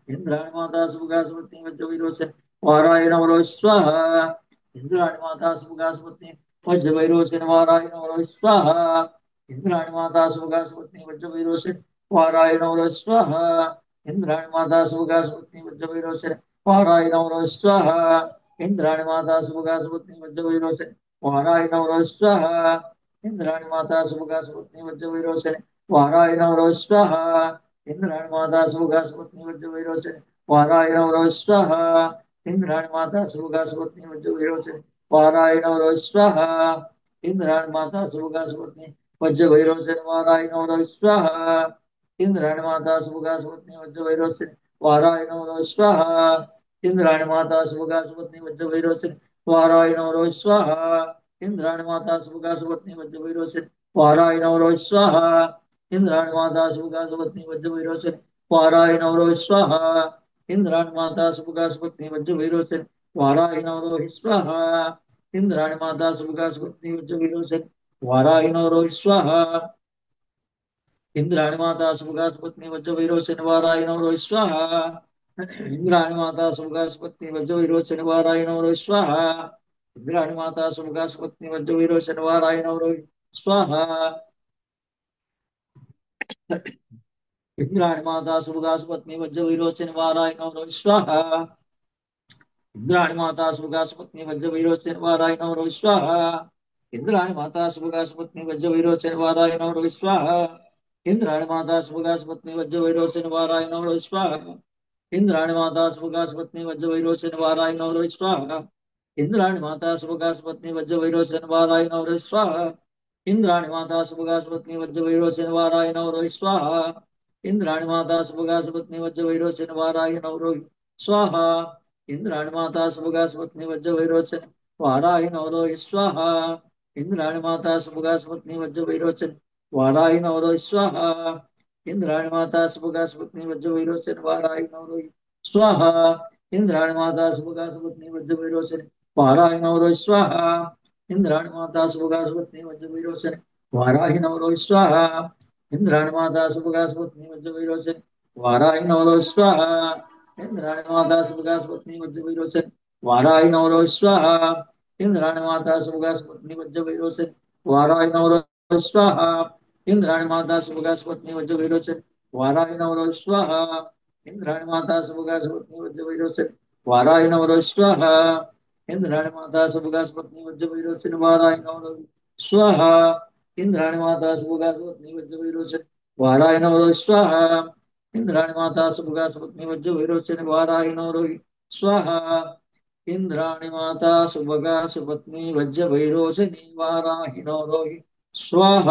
ఇంద్రాణి మాతా శుభగాసుపత్ని వజ్ర వైరోచని వారాయి నవలోకి స్వాహ. ఇంద్రాణి మాతా శుభగాసుపత్ని వజ్ర వైరోచని వారాయి నవలోకి స్వాహ. ఇంద్రాణి మాతా శుభగాసుపత్ని వజ్ర వైరోచని వారాయి నవలోకి స్వాహ. ఇంద్రాణి మాతా శుభగాసుపత్ని వజ్ర వైరోచని వారాయి నవలోకి స్వాహ. ఇంద్రాణి మాతా శుభగాసుపత్ని వజ్ర వైరోచని వారాయి నవలోకి స్వాహ. ఇంద్రాణి మాతా శుభగాసుపత్ని వజ్ర వైరోచని వారాయి నవలోకి స్వాహ. ఇంద్రాణి మాతా శుభగాసుపత్ని వజ్ర వైరోచని వారాయి నవలోకి స్వాహ. ఇంద్రాణి మాతా శుభగాసుపత్ని వజ్ర వైరోచని వారాయి నవలోకి స్వాహ. ఇంద్రాణి మాతా శుభగాసుపత్ని వజ్ర వైరోచని వారాయి నవలోకి స్వాహ. ఇంద్రాణి మాతా శుభగాసుపత్ని వజ్ర వైరోచని వారాయి నవలోకి స్వాహ. ఇంద్రాణి మాతా శుభగాసుపత్ని వజ్ర వైరోచని వారాయి నవలోకి స్వాహ. ఇంద్రాణి మాతా శుభగాసుపత్ని వజ్ర వైరోచని వారాయి నవలోకి స్వాహ. ఇంద్రాణి మాతా శుభగాసుపత్ని వజ్ర వైరోచని వారాయి నవలోకి స్వాహ. ఇంద్రాణి మాతా శుభగాసుపత్ని వజ్ర వైరోచని వారాయి నవలోకి స్వాహ. ఇంద్రాణి మాతా శుభగాసుపత్ని వజ్ర వైరోచని వారాయి నవలోకి స్వాహ. ఇంద్రాణి మాతా శుభగాసుపత్ని వజ్ర వైరోచని వారాయి నవలోకి స్వాహ. ఇంద్రాణి మాతా శుభగాసుపత్ని వజ్ర వైరోచని వారాయి నవలోకి స్వాహ. ఇంద్రాణి మాతా శుభగాసుపత్ని వజ్ర వైరోచని వారాయి నవలోకి స్వాహ. ఇంద్రాణి మాతా శుభగాసుపత్ని వజ్ర వైరోచని వారాయి నవలోకి స్వాహ. ఇంద్రాణి మాతా శుభగాసుపత్ని వజ్ర వైరోచని వారాయి నవలోకి స్వాహ. ఇంద్రాణి మాతా శుభగాసుపత్ని వజ్ర వైరోచని వారాయి నవలోకి స్వాహ. ఇంద్రాణి మాతా శుభగాసుపత్ని వజ్ర వైరోచని వారాయి నవలోకి స్వాహ. ఇంద్రాణి మాతా శుభగాసుపత్ని వజ్ర వైరోచని వారాయి నవలోకి స్వాహ. ఇంద్రాణి మాతా శుభగాసుపత్ని వజ్ర వైరోచని వారాయి నవలోకి స్వాహ. ఇంద్రాణి మాతా శుభగాసుపత్ని వజ్ర వైరోచని వారాయి నవలోకి స్వాహ. ఇంద్రాణి మాతా శుభగాసుపత్ని వజ్ర వైరోచని వారాయి నవలోకి స్వాహ. ఇంద్రాణి మాతా శుభగాసుపత్ని వజ్ర వైరోచని వారాయి నవలోకి స్వాహ. ఇంద్రాణి మాతా శుభగాసుపత్ని వజ్ర వైరోచని వారాయి నవలోకి స్వాహ. ఇంద్రాణి మాతా శుభగాసుపత్ని వజ్ర వైరోచని వారాయి నవలోకి స్వాహ. ఇంద్రాణి మాతా శుభగాసుపత్ని వజ్ర వైరోచని వారాయి నవలోకి స్వాహ. ఇంద్రాణి మాతా శుభగాసుపత్ని వజ్ర వైరోచని వారాయి నవలోకి స్వాహ. ఇంద్రాణి మాతా శుభగాసుపత్ని వజ్ర వైరోచని వారాయి నవలోకి స్వాహ. ఇంద్రాణి మాతా శుభగాసుపత్ని వజ్ర వైరోచని వారాయి నవలోకి స్వాహ. ఇంద్రాణి మాతా శుభగాసుపత్ని వజ్ర వైరోచని వారాయి నవలోకి స్వాహ. ఇంద్రాణి మాతా శుభగాసుపత్ని వజ్ర వైరోచని వారాయి నవలోకి స్వాహ. ఇంద్రాణి మాతా శుభగాసుపత్ని వజ్ర వైరోచని వారాయి నవలోకి స్వాహ. ఇంద్రాణి మాతా శుభగాసుపత్ని వజ్ర వైరోచని వారాయి నవలోకి స్వాహ. ఇంద్రాణి మాతా శుభగాసుపత్ని వజ్ర వైరోచని వారాయి నవలోకి స్వాహ. ఇంద్రాణి మాతా శుభగాసుపత్ని వజ్ర వైరోచని వారాయి నవలోకి స్వాహ. ఇంద్రాణి మాతా శుభగాసుపత్ని వజ్ర వైరోచని వారాయి నవలోకి స్వాహ.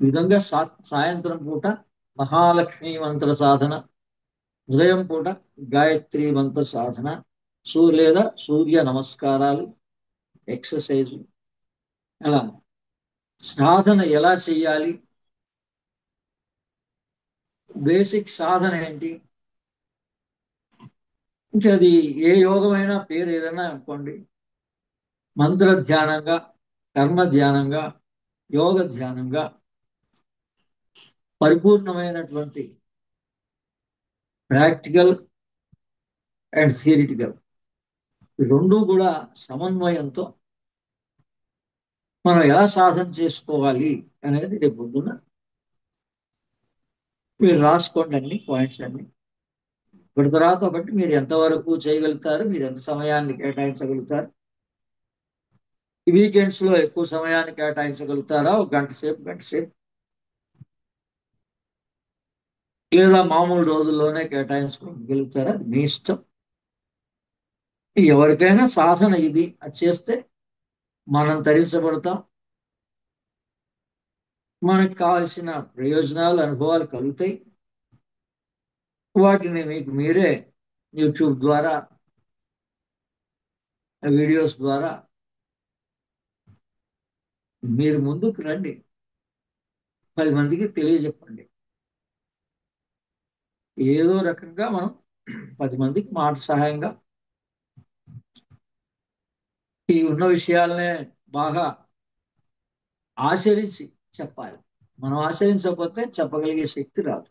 ఈ విధంగా సాయంత్రం పూట మహాలక్ష్మి మంత్ర సాధన, ఉదయం పూట గాయత్రి మంత్ర సాధన, లేదా సూర్య నమస్కారాలు, ఎక్సర్సైజ్ అలా సాధన ఎలా చెయ్యాలి, బేసిక్ సాధన ఏంటి అంటే అది ఏ యోగమైనా పేరు ఏదైనా అనుకోండి, మంత్ర ధ్యానంగా, కర్మ థ్యానంగా, యోగ ధ్యానంగా, పరిపూర్ణమైనటువంటి ప్రాక్టికల్ అండ్ థియరిటికల్ రెండు కూడా సమన్వయంతో మనం ఎలా సాధన చేసుకోవాలి అనేది రేపు పొద్దున మీరు రాసుకోండి అన్ని పాయింట్స్ అన్ని. ఒకటి తర్వాత ఒకటి మీరు ఎంతవరకు చేయగలుగుతారు, మీరు ఎంత సమయాన్ని కేటాయించగలుగుతారు, వీకెండ్స్ లో ఎక్కువ సమయాన్ని కేటాయించగలుగుతారా, ఒక గంట సేపు, లేదా మామూలు రోజుల్లోనే కేటాయించుకోగలుగుతారా, అది మీ ఇష్టం. ఎవరికైనా సాధన ఇది, అది చేస్తే మనం తరించబడతాం, మనకు కావలసిన ప్రయోజనాలు అనుభవాలు కలుగుతాయి. వాటిని మీకు మీరే యూట్యూబ్ ద్వారా, వీడియోస్ ద్వారా మీరు ముందుకు రండి, 10 మందికి తెలియజెప్పండి. ఏదో రకంగా మనం 10 మందికి మాట సహాయంగా ఈ ఉన్న విషయాలనే బాగా ఆచరించి చెప్పాలి. మనం ఆచరించకపోతే చెప్పగలిగే శక్తి రాదు.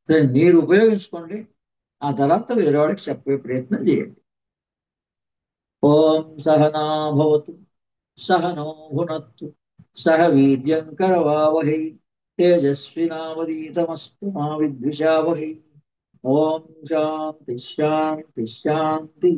దాన్ని మీరు ఉపయోగించుకోండి, ఆ తర్వాత వేరే వాళ్ళకి చెప్పే ప్రయత్నం చేయండి. ఓం సహనా భవతు, సహనో భునత్తు, సహ వీర్యం కరవావహై, తేజస్వినావధీతమస్తు మా విద్విషావహై. ఓం శాంతి శాంతి శాంతి.